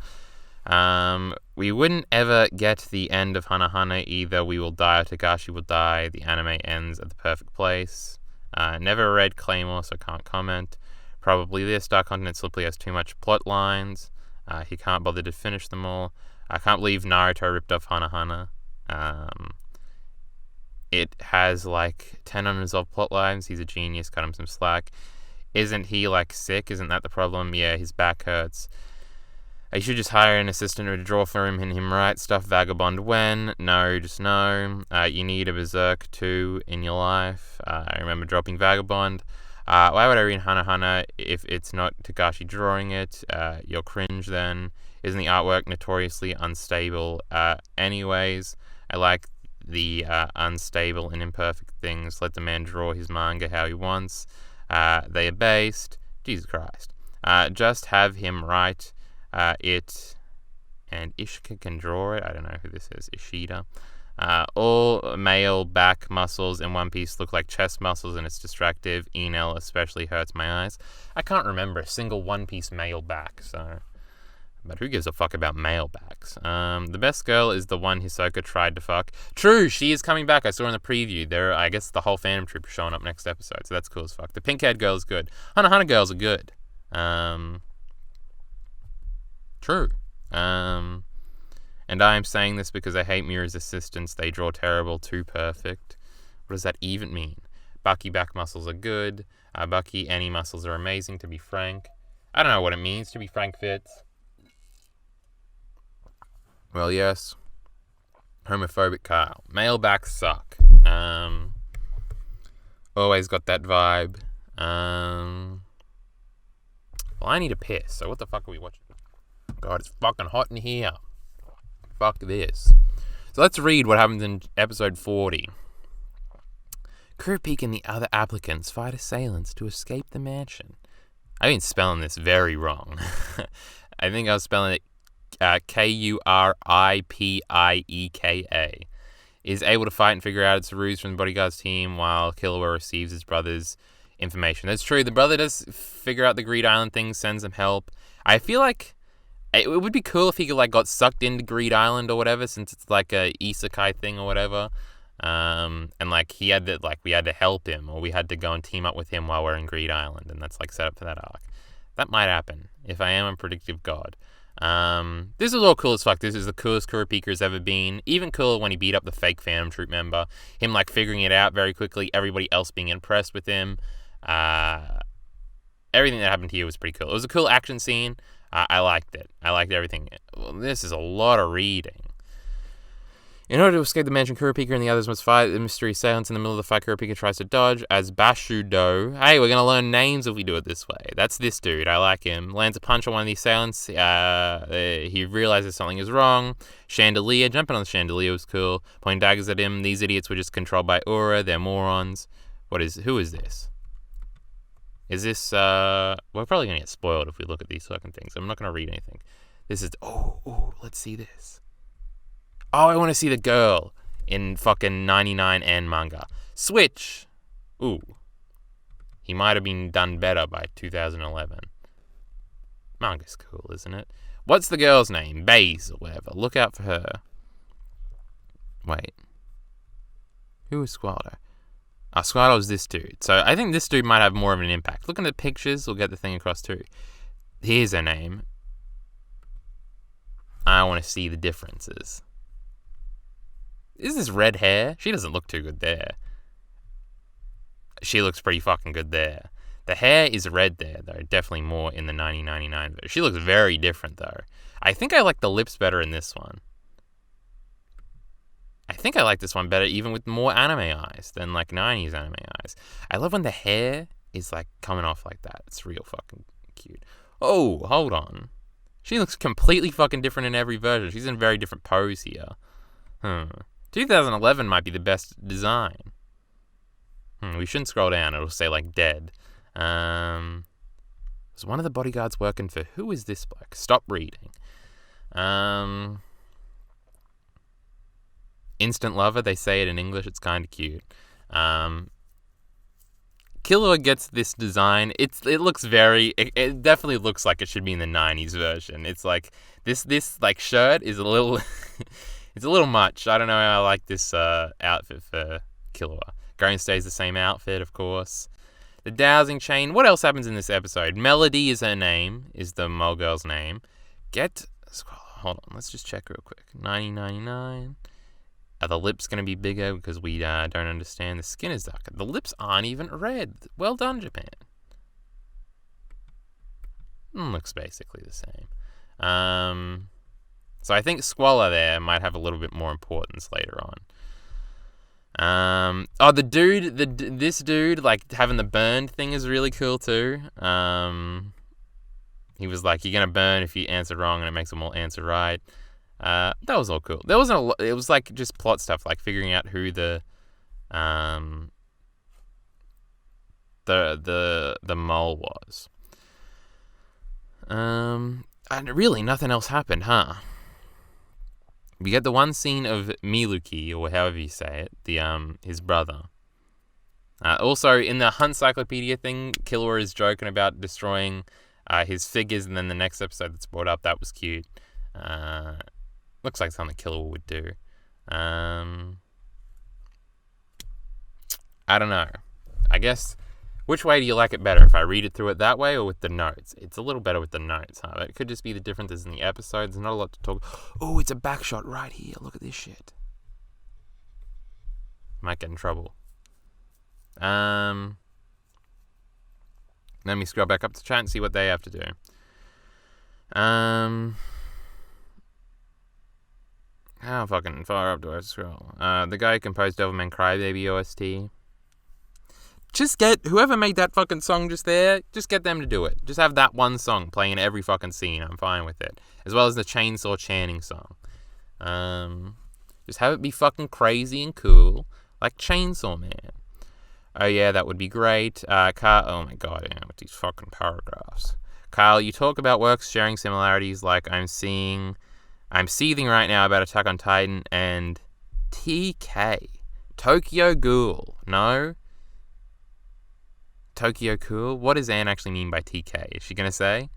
We wouldn't ever get to the end of Hunter x Hunter. Either we will die or Tagashi will die. The anime ends at the perfect place. Never read Claymore, so can't comment. Probably this. Dark Continent simply has too much plot lines. He can't bother to finish them all. I can't believe Naruto ripped off Hunter x Hunter. It has like 10 unresolved plot lines. He's a genius. Cut him some slack. Isn't he like sick? Isn't that the problem? Yeah, his back hurts. You should just hire an assistant to draw for him and him write stuff. Vagabond when? No, just no. You need a Berserk too in your life. I remember dropping Vagabond. Why would I read Hunter x Hunter if it's not Tagashi drawing it? You're cringe then. Isn't the artwork notoriously unstable? Anyways, I like the unstable and imperfect things. Let the man draw his manga how he wants. They are based. Jesus Christ. Just have him write it, and Ishika can draw it. I don't know who this is. Ishida. All male back muscles in One Piece look like chest muscles, and it's distractive. Enel especially hurts my eyes. I can't remember a single One Piece male back, so... But who gives a fuck about male backs? The best girl is the one Hisoka tried to fuck. True, she is coming back. I saw in the preview. I guess the whole fandom troop is showing up next episode, so that's cool as fuck. The pink-haired girl is good. Hunter x Hunter girls are good. True. And I am saying this because I hate Mira's assistants. They draw terrible, too perfect. What does that even mean? Bucky back muscles are good. Bucky any muscles are amazing, to be frank. I don't know what it means, to be frank, Fitz. Well, yes. Homophobic Kyle. Male backs suck. Always got that vibe. Well, I need a piss, so what the fuck are we watching? God, it's fucking hot in here. Fuck this. So let's read what happens in episode 40. Kurapika and the other applicants fight assailants to escape the mansion. I've been spelling this very wrong. I think I was spelling it Kuripieka. Is able to fight and figure out its ruse from the bodyguards team while Killua receives his brother's information. That's true. The brother does figure out the Greed Island thing, sends him help. I feel like it would be cool if he could, like, got sucked into Greed Island or whatever, since it's like a isekai thing or whatever. And like we had to help him, or we had to go and team up with him while we're in Greed Island, and that's like set up for that arc. That might happen if I am a predictive god. This is all cool as fuck. This is the coolest Kurapika's ever been. Even cooler when he beat up the fake Phantom Troop member. Him like figuring it out very quickly. Everybody else being impressed with him. Everything that happened here was pretty cool. It was a cool action scene. I liked it. I liked everything. Well, this is a lot of reading. In order to escape the mansion, Kurapika and the others must fight the mystery assailants. In the middle of the fight, Kurapika tries to dodge as Bashudo. Hey, we're going to learn names if we do it this way. That's this dude. I like him. Lands a punch on one of the assailants. He realizes something is wrong. Chandelier. Jumping on the chandelier was cool. Pointing daggers at him. These idiots were just controlled by Aura. They're morons. Who is this? Is this, we're probably going to get spoiled if we look at these fucking things. I'm not going to read anything. This is, let's see this. Oh, I want to see the girl in fucking 99N manga. Switch! Ooh. He might have been done better by 2011. Manga's cool, isn't it? What's the girl's name? Baze or whatever. Look out for her. Wait. Who is Squaldo? Squaldo is this dude. So I think this dude might have more of an impact. Look at the pictures. We'll get the thing across too. Here's her name. I want to see the differences. Is this red hair? She doesn't look too good there. She looks pretty fucking good there. The hair is red there, though. Definitely more in the 1999 version. She looks very different, though. I think I like the lips better in this one. I think I like this one better even with more anime eyes than, like, 90s anime eyes. I love when the hair is, like, coming off like that. It's real fucking cute. Oh, hold on. She looks completely fucking different in every version. She's in a very different pose here. 2011 might be the best design. We shouldn't scroll down. It'll say, like, dead. Was one of the bodyguards working for... Who is this bloke? Stop reading. Instant lover. They say it in English. It's kind of cute. Killua gets this design. It looks very... It definitely looks like it should be in the 90s version. It's like... This like, shirt is a little... It's a little much. I don't know how I like this outfit for Killua. Garen stays the same outfit, of course. The dowsing chain. What else happens in this episode? Melody is her name, is the mole girl's name. Hold on, let's just check real quick. 1999. Are the lips going to be bigger because we don't understand? The skin is darker. The lips aren't even red. Well done, Japan. Looks basically the same. So I think Squalor there might have a little bit more importance later on. The dude, this dude, like, having the burned thing is really cool too. He was like, you're gonna burn if you answer wrong, and it makes them all answer right. That was all cool. There wasn't it was like just plot stuff, like figuring out who the mole was. And really nothing else happened, huh? We get the one scene of Miluki, or however you say it, his brother. Also, in the Huntcyclopedia thing, Killua is joking about destroying his figures, and then the next episode that's brought up, that was cute. Looks like something Killua would do. I don't know. I guess Which way do you like it better, if I read it through it that way or with the notes? It's a little better with the notes, huh? But it could just be the differences in the episodes. There's not a lot to talk. Oh, it's a back shot right here. Look at this shit. Might get in trouble. Let me scroll back up to chat and see what they have to do. How fucking far up do I scroll? The guy who composed Devilman Crybaby OST. Just get whoever made that fucking song just there, just get them to do it. Just have that one song playing in every fucking scene. I'm fine with it. As well as the Chainsaw Channing song. Just have it be fucking crazy and cool, like Chainsaw Man. Oh yeah, that would be great. Carl, oh my god, with these fucking paragraphs. Kyle, you talk about works sharing similarities like I'm seething right now about Attack on Titan and TK. Tokyo Ghoul. No? Tokyo Cool? What does Anne actually mean by TK? Is she going to say?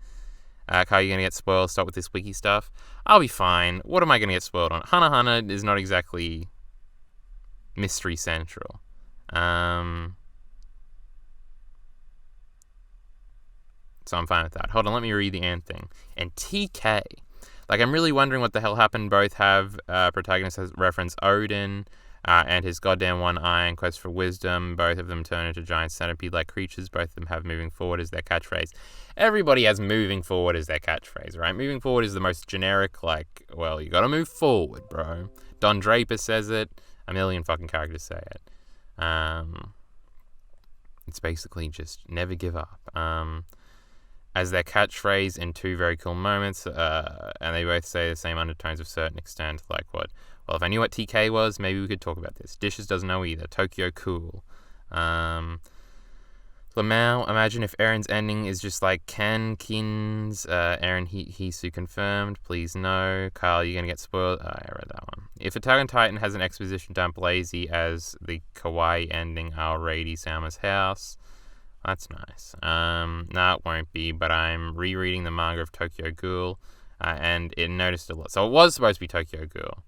Kyle, you're going to get spoiled. Stop with this wiki stuff. I'll be fine. What am I going to get spoiled on? Hana Hana is not exactly Mystery Central. So I'm fine with that. Hold on, let me read the Anne thing. And TK. Like, I'm really wondering what the hell happened. Both have protagonists that reference Odin and his goddamn one eye and quest for wisdom. Both of them turn into giant centipede-like creatures. Both of them have moving forward as their catchphrase. Everybody has moving forward as their catchphrase, right? Moving forward is the most generic, like, well, you gotta move forward, bro. Don Draper says it. A million fucking characters say it. It's basically just never give up. As their catchphrase in two very cool moments, and they both say the same undertones of certain extent, like what? Well, if I knew what TK was, maybe we could talk about this. Dishes doesn't know either. Tokyo Cool. Lamau, imagine if Aaron's ending is just like Ken Kin's Aaron Hisu confirmed. Please no. Kyle, you're going to get spoiled. Oh, I read that one. If Attack on Titan has an exposition dump lazy as the kawaii ending Already Sama's house, that's nice. No, it won't be, but I'm rereading the manga of Tokyo Ghoul, and it noticed a lot. So it was supposed to be Tokyo Ghoul.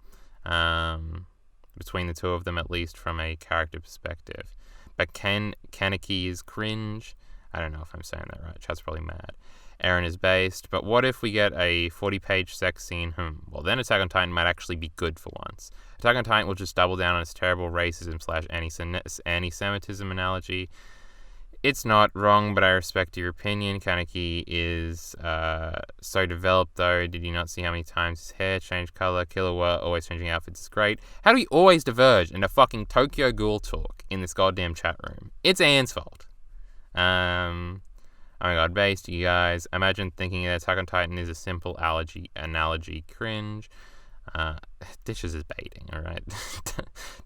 Between the two of them, at least from a character perspective. But Kaneki is cringe. I don't know if I'm saying that right. Chat's probably mad. Aaron is based. But what if we get a 40-page sex scene? Well, then Attack on Titan might actually be good for once. Attack on Titan will just double down on its terrible racism/anti-Semitism analogy. It's not wrong, but I respect your opinion. Kaneki is so developed, though. Did you not see how many times his hair changed color? Killua always changing outfits is great. How do we always diverge into fucking Tokyo Ghoul talk in this goddamn chat room? It's Anne's fault. Oh my god, based, you guys. Imagine thinking that Attack on Titan is a simple analogy. Cringe. Dishes is baiting, alright?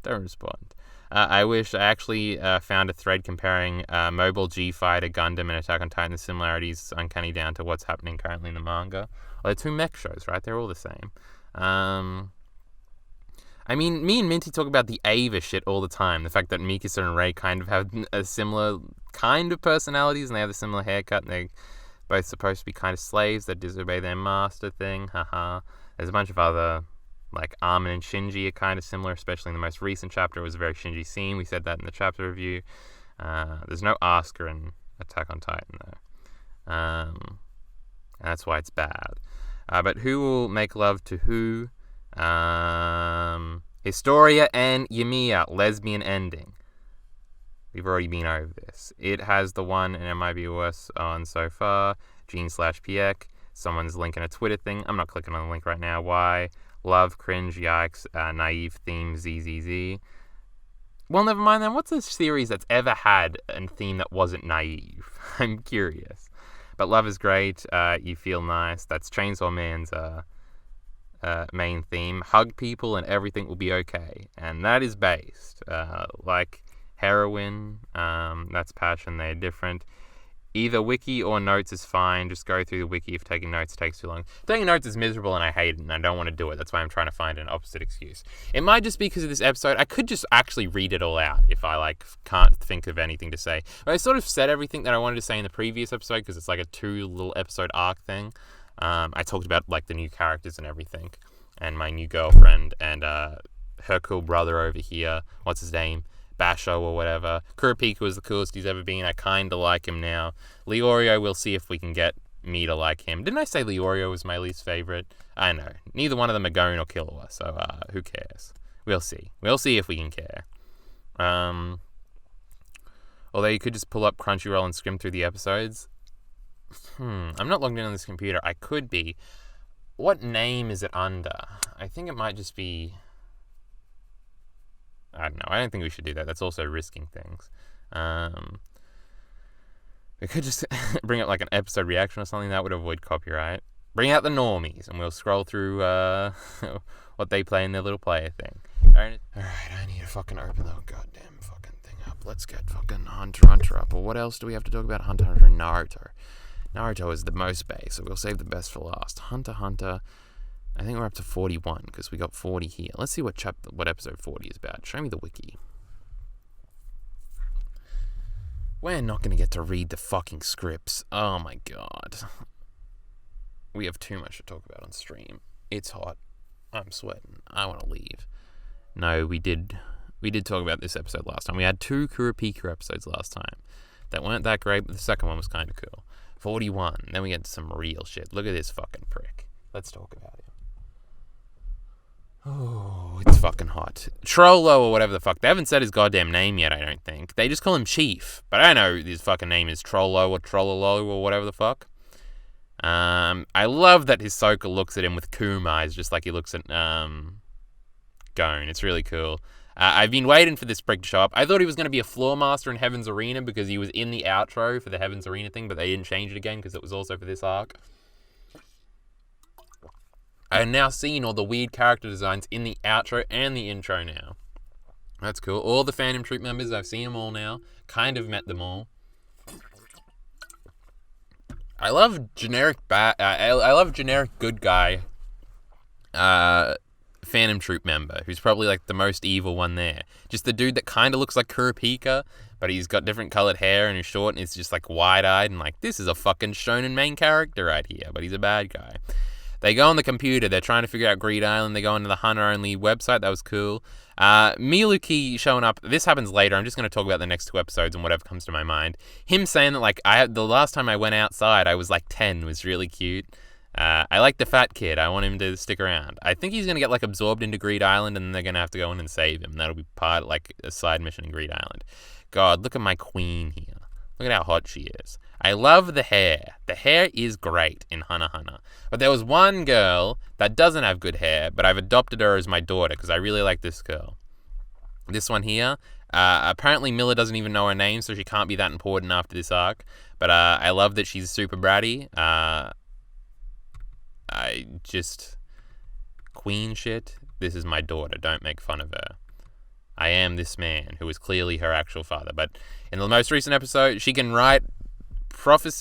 Don't respond. I wish I actually found a thread comparing Mobile G Fighter, Gundam, and Attack on Titan. The similarities uncanny down to what's happening currently in the manga. Well, they're two mech shows, right? They're all the same. I mean, me and Minty talk about the Ava shit all the time. The fact that Mikasa and Rei kind of have a similar kind of personalities, and they have a similar haircut, and they're both supposed to be kind of slaves that disobey their master thing. Haha. There's a bunch of other... like Armin and Shinji are kind of similar, especially in the most recent chapter. It was a very Shinji scene. We said that in the chapter review. There's no Asuka in Attack on Titan, though. And that's why it's bad. But who will make love to who? Historia and Yamiya, lesbian ending. We've already been over this. It has the one, and it might be worse on so far. Gene/Piek. Someone's linking a Twitter thing. I'm not clicking on the link right now. Why? Love, cringe, yikes, naive theme, ZZZ. Well, never mind then. What's a series that's ever had a theme that wasn't naive? I'm curious. But love is great. You feel nice. That's Chainsaw Man's main theme. Hug people and everything will be okay. And that is based. Like Heroin, that's Passion. They're different. Either wiki or notes is fine. Just go through the wiki if taking notes takes too long. Taking notes is miserable and I hate it and I don't want to do it. That's why I'm trying to find an opposite excuse. It might just be because of this episode. I could just actually read it all out if I can't think of anything to say. But I sort of said everything that I wanted to say in the previous episode because it's like a 2 little episode arc thing. I talked about the new characters and everything and my new girlfriend and her cool brother over here. What's his name? Basho or whatever. Kurapika was the coolest he's ever been. I kind of like him now. Leorio, we'll see if we can get me to like him. Didn't I say Leorio was my least favorite? I know. Neither one of them are Gon or Killua, so who cares? We'll see. We'll see if we can care. Although you could just pull up Crunchyroll and skim through the episodes. I'm not logged in on this computer. I could be. What name is it under? I think it might just be... I don't know. I don't think we should do that. That's also risking things. We could just bring up like an episode reaction or something. That would avoid copyright. Bring out the normies and we'll scroll through what they play in their little player thing. Alright, I need to fucking open the goddamn fucking thing up. Let's get fucking Hunter x Hunter up. Or what else do we have to talk about? Hunter x Hunter and Naruto. Naruto is the most base, so we'll save the best for last. Hunter x Hunter, I think we're up to 41 because we got 40 here. Let's see what episode 40 is about. Show me the wiki. We're not going to get to read the fucking scripts. Oh my god. We have too much to talk about on stream. It's hot. I'm sweating. I want to leave. No, we did talk about this episode last time. We had 2 Kurapika episodes last time that weren't that great, but the second one was kind of cool. 41. Then we get to some real shit. Look at this fucking prick. Let's talk about him. Oh, it's fucking hot. Trollo or whatever the fuck. They haven't said his goddamn name yet, I don't think. They just call him Chief. But I don't know his fucking name is Trollo or Trollolo or whatever the fuck. I love that Hisoka looks at him with Kuma eyes, just like he looks at Gon. It's really cool. I've been waiting for this prick to show up. I thought he was going to be a floor master in Heaven's Arena because he was in the outro for the Heaven's Arena thing, but they didn't change it again because it was also for this arc. I've now seen all the weird character designs in the outro and the intro now. That's cool. All the Phantom Troop members, I've seen them all now. Kind of met them all. I love generic good guy Phantom Troop member, who's probably like the most evil one there. Just the dude that kind of looks like Kurapika, but he's got different colored hair and he's short and he's just like wide-eyed and like, this is a fucking shonen main character right here, but he's a bad guy. They go on the computer, they're trying to figure out Greed Island, they go into the Hunter-only website, that was cool. Miluki showing up, this happens later, I'm just going to talk about the next 2 episodes and whatever comes to my mind. Him saying that, like, the last time I went outside, I was like 10, was really cute. I like the fat kid, I want him to stick around. I think he's going to get, like, absorbed into Greed Island and they're going to have to go in and save him. That'll be part, like, a side mission in Greed Island. God, look at my queen here. Look at how hot she is. I love the hair. The hair is great in Hunter x Hunter. But there was one girl that doesn't have good hair, but I've adopted her as my daughter because I really like this girl. This one here. Apparently Miller doesn't even know her name, so she can't be that important after this arc. But I love that she's super bratty. Queen shit. This is my daughter. Don't make fun of her. I am this man who is clearly her actual father. But in the most recent episode, she can write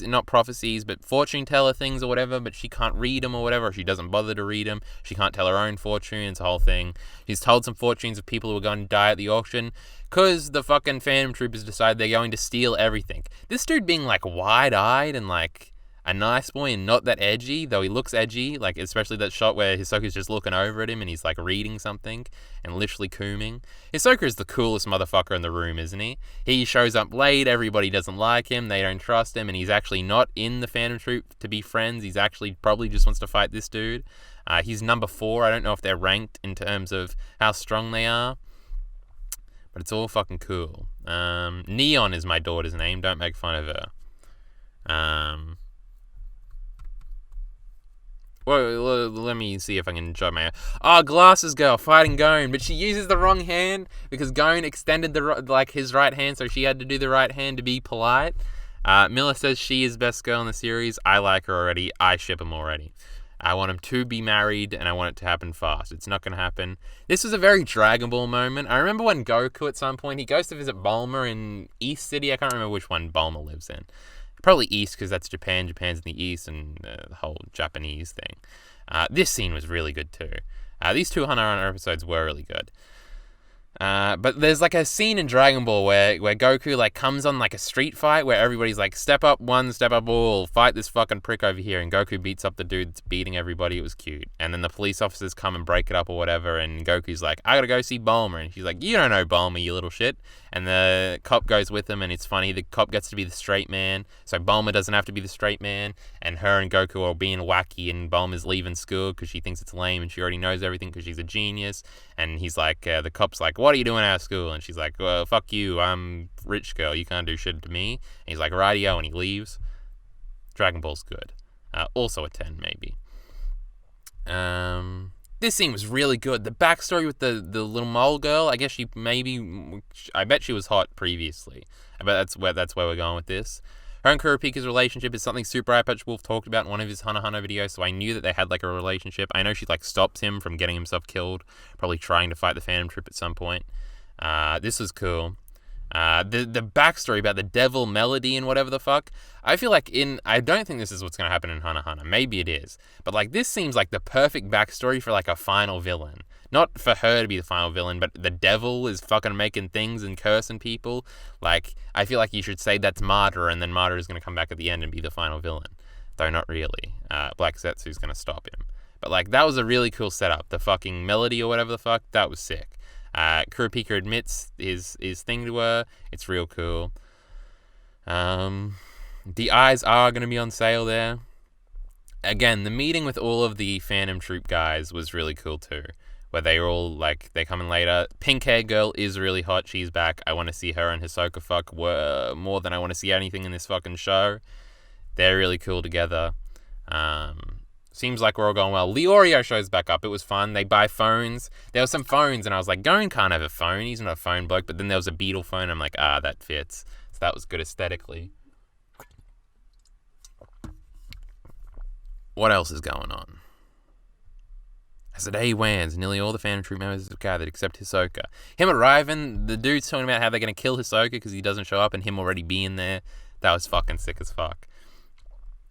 not prophecies, but fortune teller things or whatever, but she can't read them or whatever. She doesn't bother to read them. She can't tell her own fortune. It's a whole thing. She's told some fortunes of people who are going to die at the auction because the fucking Phantom Troopers decide they're going to steal everything. This dude being like wide-eyed and like a nice boy and not that edgy, though he looks edgy, like especially that shot where Hisoka's just looking over at him and he's like reading something and literally cooming. Hisoka is the coolest motherfucker in the room, isn't he? He shows up late, everybody doesn't like him, they don't trust him, and he's actually not in the Phantom Troop to be friends. He's actually probably just wants to fight this dude. He's number 4. I don't know if they're ranked in terms of how strong they are, but it's all fucking cool. Neon is my daughter's name, don't make fun of her. Well, let me see if I can jog my... Glasses Girl fighting Gon, but she uses the wrong hand because Gon extended his right hand, so she had to do the right hand to be polite. Miller says she is best girl in the series. I like her already. I ship him already. I want him to be married, and I want it to happen fast. It's not going to happen. This was a very Dragon Ball moment. I remember when Goku, at some point, he goes to visit Bulma in East City. I can't remember which one Bulma lives in. Probably East, because that's Japan. Japan's in the East, and the whole Japanese thing. This scene was really good, too. These 2 Hunter x Hunter episodes were really good. But there's like a scene in Dragon Ball where Goku like comes on like a street fight where everybody's like, step up one, step up all, fight this fucking prick over here, and Goku beats up the dude that's beating everybody. It was cute. And then the police officers come and break it up or whatever, and Goku's like, I gotta go see Bulma, and she's like, you don't know Bulma, you little shit. And the cop goes with him, and it's funny, the cop gets to be the straight man, so Bulma doesn't have to be the straight man, and her and Goku are being wacky, and Bulma's leaving school because she thinks it's lame, and she already knows everything because she's a genius. And he's like, the cop's like, what are you doing out of school? And she's like, well, fuck you, I'm rich girl, you can't do shit to me. And he's like, rightio, and he leaves. Dragon Ball's good. Also a 10, maybe. This scene was really good. The backstory with the little mole girl, I guess I bet she was hot previously. I bet that's where we're going with this. Her and Kurapika's relationship is something Super Eye Patch Wolf talked about in one of his Hunter x Hunter videos, so I knew that they had like a relationship. I know she like stops him from getting himself killed, probably trying to fight the Phantom Troop at some point. This was cool. The backstory about the devil melody and whatever the fuck, I feel like I don't think this is what's going to happen in Hunter x Hunter. Maybe it is. But like this seems like the perfect backstory for like a final villain. Not for her to be the final villain, but the devil is fucking making things and cursing people. Like, I feel like you should say that's Martyr, and then Martyr is going to come back at the end and be the final villain. Though not really. Black Zetsu's going to stop him. But like, that was a really cool setup. The fucking melody or whatever the fuck, that was sick. Kurapika admits his thing to her. It's real cool. The eyes are going to be on sale there. Again, the meeting with all of the Phantom Troop guys was really cool too. Where they all, like, they come in later. Pink Hair Girl is really hot. She's back. I want to see her and Hisoka fuck more than I want to see anything in this fucking show. They're really cool together. Seems like we're all going well. Leorio shows back up. It was fun. They buy phones. There were some phones, and I was like, Gon can't have a phone. He's not a phone bloke. But then there was a Beetle phone. I'm like, that fits. So that was good aesthetically. What else is going on? As the day wanes, nearly all the Phantom Troop members have gathered except Hisoka. Him arriving, the dude's talking about how they're going to kill Hisoka because he doesn't show up, and him already being there. That was fucking sick as fuck.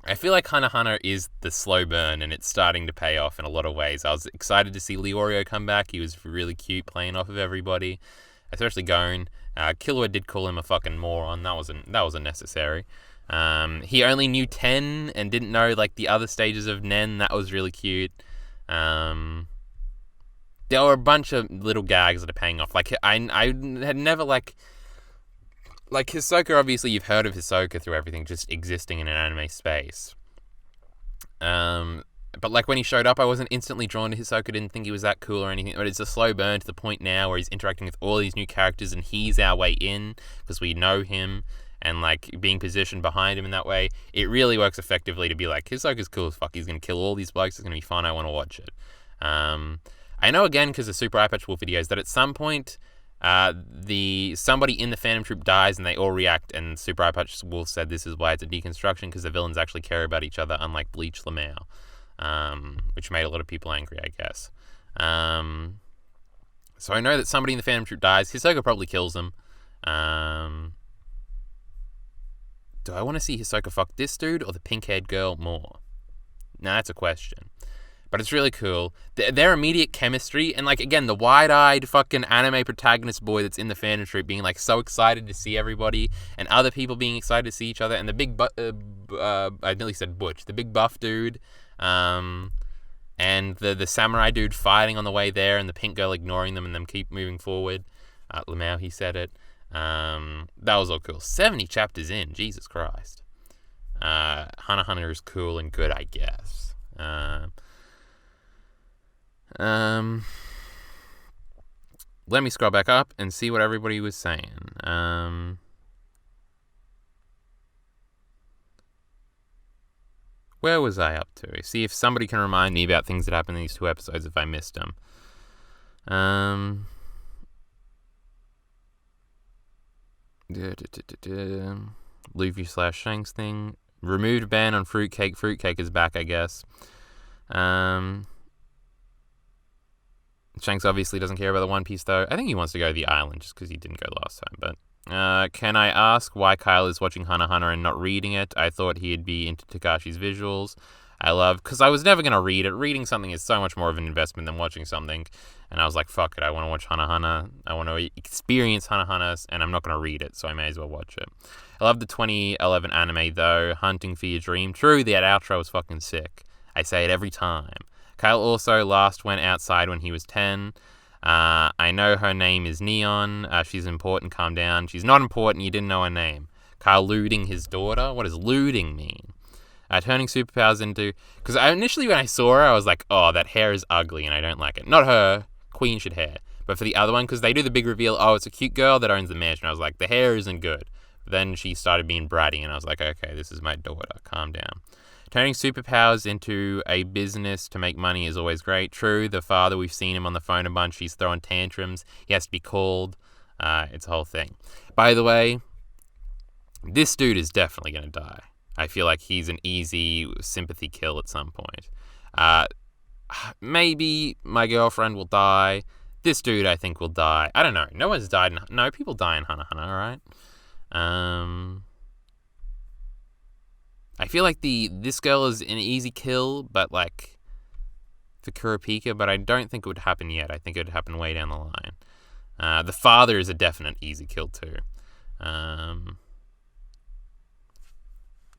I feel like Hunter x Hunter is the slow burn, and it's starting to pay off in a lot of ways. I was excited to see Leorio come back. He was really cute, playing off of everybody, especially Gon. Killua did call him a fucking moron. That was unnecessary. He only knew 10 and didn't know like the other stages of Nen. That was really cute. There were a bunch of little gags that are paying off. Like, I had never, like Hisoka, obviously you've heard of Hisoka through everything just existing in an anime space. But, like, when he showed up, I wasn't instantly drawn to Hisoka, didn't think he was that cool or anything, but it's a slow burn to the point now where he's interacting with all these new characters, and he's our way in, because we know him, and, like, being positioned behind him in that way, it really works effectively to be like, Hisoka's cool as fuck, he's gonna kill all these blokes, it's gonna be fun, I want to watch it. I know, again, because of Super Eye Patch Wolf videos, that at some point, somebody in the Phantom Troop dies and they all react, and Super Eye Patch Wolf said this is why it's a deconstruction, because the villains actually care about each other, unlike Bleach Lamau, which made a lot of people angry, I guess. So I know that somebody in the Phantom Troop dies. Hisoka probably kills them. Do I want to see Hisoka fuck this dude or the pink-haired girl more? Now that's a question. But it's really cool. Their immediate chemistry, and, like, again, the wide-eyed fucking anime protagonist boy that's in the Phantom Troop being, like, so excited to see everybody, and other people being excited to see each other, and the big, I nearly said butch, the big buff dude, and the samurai dude fighting on the way there, and the pink girl ignoring them and them keep moving forward. Lamau, he said it. That was all cool. 70 chapters in, Jesus Christ. Hunter x Hunter is cool and good, I guess. Let me scroll back up and see what everybody was saying. Where was I up to? See if somebody can remind me about things that happened in these 2 episodes if I missed them. Luffy/Shanks thing. Removed ban on Fruitcake. Fruitcake is back, I guess. Shanks obviously doesn't care about the One Piece, though. I think he wants to go to the island just because he didn't go last time. But can I ask why Kyle is watching Hunter x Hunter and not reading it? I thought he'd be into Takashi's visuals. I love, because I was never going to read it. Reading something is so much more of an investment than watching something. And I was like, fuck it, I want to watch Hunter x Hunter. I want to experience Hunter x Hunter, and I'm not going to read it, so I may as well watch it. I love the 2011 anime, though. Hunting for Your Dream. True, that outro was fucking sick. I say it every time. Kyle also last went outside when he was 10. I know her name is Neon. She's important, calm down. She's not important, you didn't know her name. Kyle looting his daughter? What does looting mean? Turning superpowers into... Because initially when I saw her, I was like, oh, that hair is ugly and I don't like it. Not her. Queen should hair. But for the other one, because they do the big reveal, oh, it's a cute girl that owns the mansion. I was like, the hair isn't good. But then she started being bratty and I was like, okay, this is my daughter. Calm down. Turning superpowers into a business to make money is always great. True, the father, we've seen him on the phone a bunch. He's throwing tantrums. He has to be called. It's a whole thing. By the way, this dude is definitely going to die. I feel like he's an easy sympathy kill at some point. Maybe my girlfriend will die. This dude, I think, will die. I don't know. No one's died. No, people die in Hunter x Hunter, alright? I feel like this girl is an easy kill, but like for Kurapika, but I don't think it would happen yet. I think it would happen way down the line. The father is a definite easy kill too.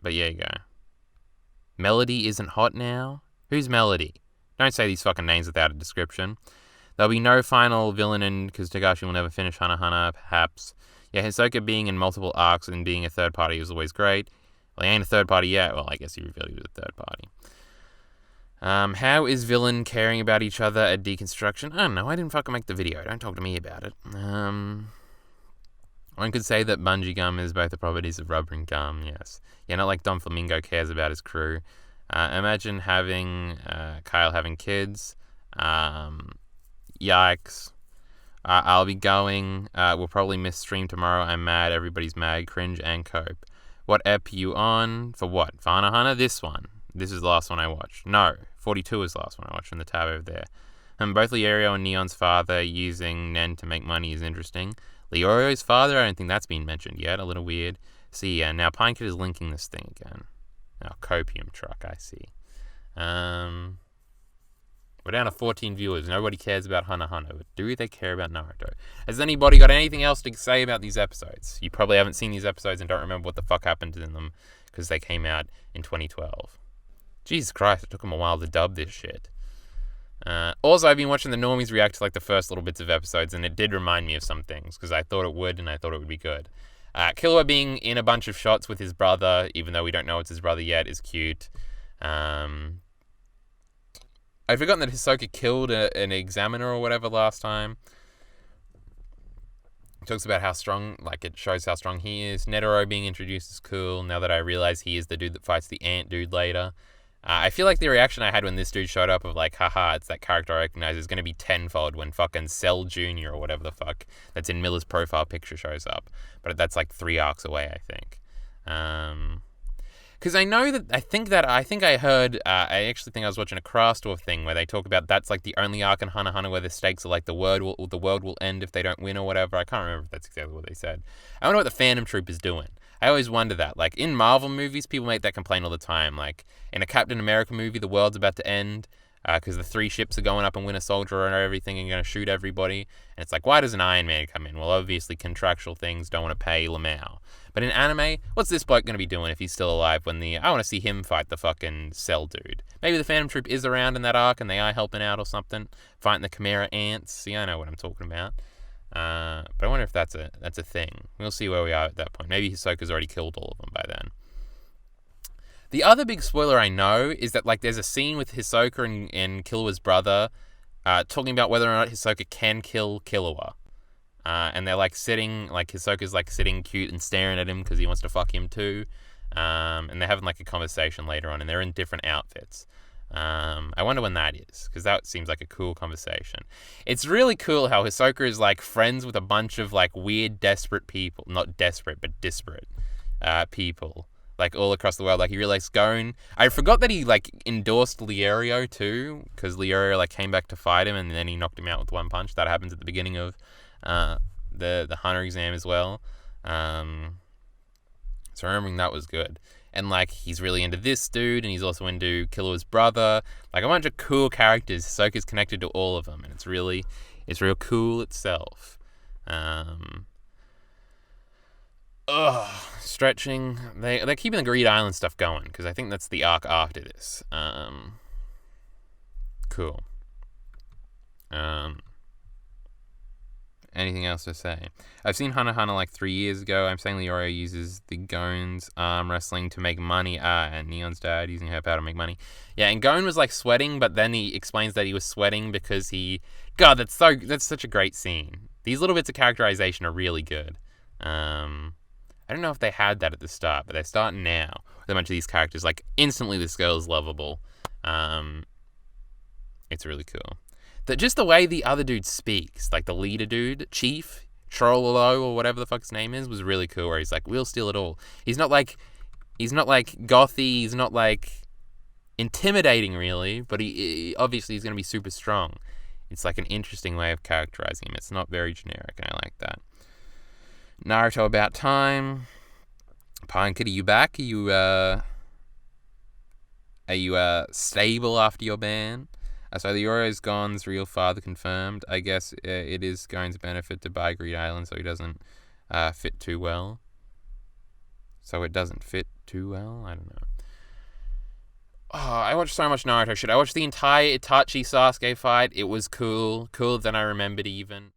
But yeah, you go. Melody isn't hot now? Who's Melody? Don't say these fucking names without a description. There'll be no final villain because Togashi will never finish Hunter x Hunter, perhaps. Yeah, Hisoka being in multiple arcs and being a third party is always great. Well, he ain't a third party yet. Well, I guess he revealed he was a third party. How is villain caring about each other at deconstruction? I don't know. I didn't fucking make the video. Don't talk to me about it. One could say that bungee gum is both the properties of rubber and gum, yes. Yeah, not like Don Flamingo cares about his crew. Imagine having Kyle having kids. Yikes. I'll be going. We'll probably miss stream tomorrow. I'm mad. Everybody's mad. Cringe and cope. What ep you on? For what? For Hunter x Hunter? This one. This is the last one I watched. No, 42 is the last one I watched in the tab over there. Both Leorio and Neon's father using Nen to make money is interesting. Leorio's father? I don't think that's been mentioned yet. A little weird. See, now Pinekit is linking this thing again. Oh, Copium Truck, I see. We're down to 14 viewers. Nobody cares about Hunter x Hunter. But do they care about Naruto? Has anybody got anything else to say about these episodes? You probably haven't seen these episodes and don't remember what the fuck happened in them because they came out in 2012. Jesus Christ, it took them a while to dub this shit. Also, I've been watching the normies react to like the first little bits of episodes, and it did remind me of some things because I thought it would, and I thought it would be good. Killua being in a bunch of shots with his brother, even though we don't know it's his brother yet, is cute. I'd forgotten that Hisoka killed an examiner or whatever last time. It talks about how strong, like it shows how strong he is. Netero being introduced is cool, now that I realize he is the dude that fights the ant dude later. I feel like the reaction I had when this dude showed up of like, haha, it's that character I recognize is going to be tenfold when fucking Cell Jr. or whatever the fuck that's in Miller's profile picture shows up. But that's like 3 arcs away, I think. Because I know that, I think I heard, I actually think I was watching a Craftsdorf thing where they talk about that's like the only arc in Hunter x Hunter where the stakes are like the world will end if they don't win or whatever. I can't remember if that's exactly what they said. I wonder what the Phantom Troop is doing. I always wonder that. Like, in Marvel movies, people make that complaint all the time. Like, in a Captain America movie, the world's about to end because the 3 ships are going up and Winter Soldier and everything and going to shoot everybody. And it's like, why does an Iron Man come in? Well, obviously, contractual things don't want to pay Lamau. But in anime, what's this bloke going to be doing if he's still alive when I want to see him fight the fucking Cell dude. Maybe the Phantom Troop is around in that arc and they are helping out or something. Fighting the Chimera ants. See, I know what I'm talking about. But I wonder if that's a thing. We'll see where we are at that point. Maybe Hisoka's already killed all of them by then. The other big spoiler I know is that like there's a scene with Hisoka and Killua's brother talking about whether or not Hisoka can kill Killua. And they're like sitting, like Hisoka's like sitting cute and staring at him because he wants to fuck him too. And they're having like a conversation later on and they're in different outfits. I wonder when that is, because that seems like a cool conversation. It's really cool how Hisoka is like friends with a bunch of like weird, desperate people. Not desperate, but disparate people. Like all across the world. Like he really likes going. I forgot that he like endorsed Leorio too, because Leorio like came back to fight him and then he knocked him out with one punch. That happens at the beginning of the Hunter exam as well. So remembering that was good. and like he's really into this dude, and he's also into Killua's brother. Like a bunch of cool characters. Hisoka's connected to all of them, and it's real cool itself. Stretching. They're keeping the Greed Island stuff going because I think that's the arc after this. Cool. Anything else to say? I've seen Hunter x Hunter like 3 years ago. I'm saying Leorio uses the Gon's arm wrestling to make money. And Neon's dad using her power to make money. Yeah, and Gon was like sweating, but then he explains that he was sweating because God, that's such a great scene. These little bits of characterization are really good. I don't know if they had that at the start, but they're starting now with a bunch of these characters. Like instantly, this girl is lovable. It's really cool. Just the way the other dude speaks, like the leader dude, Chief, Trollolo, or whatever the fuck his name is, was really cool, where he's like, we'll steal it all. He's not like gothy, he's not like intimidating really, but he obviously he's going to be super strong. It's like an interesting way of characterizing him. It's not very generic, and I like that. Naruto About Time. Pinekid, are you back? Are you stable after your ban? So the Leorio's Gon's real father confirmed. I guess it is going to benefit to buy Greed Island so he doesn't fit too well. So it doesn't fit too well? I don't know. Oh, I watched so much Naruto shit. I watched the entire Itachi Sasuke fight. It was cool. Cooler than I remembered even.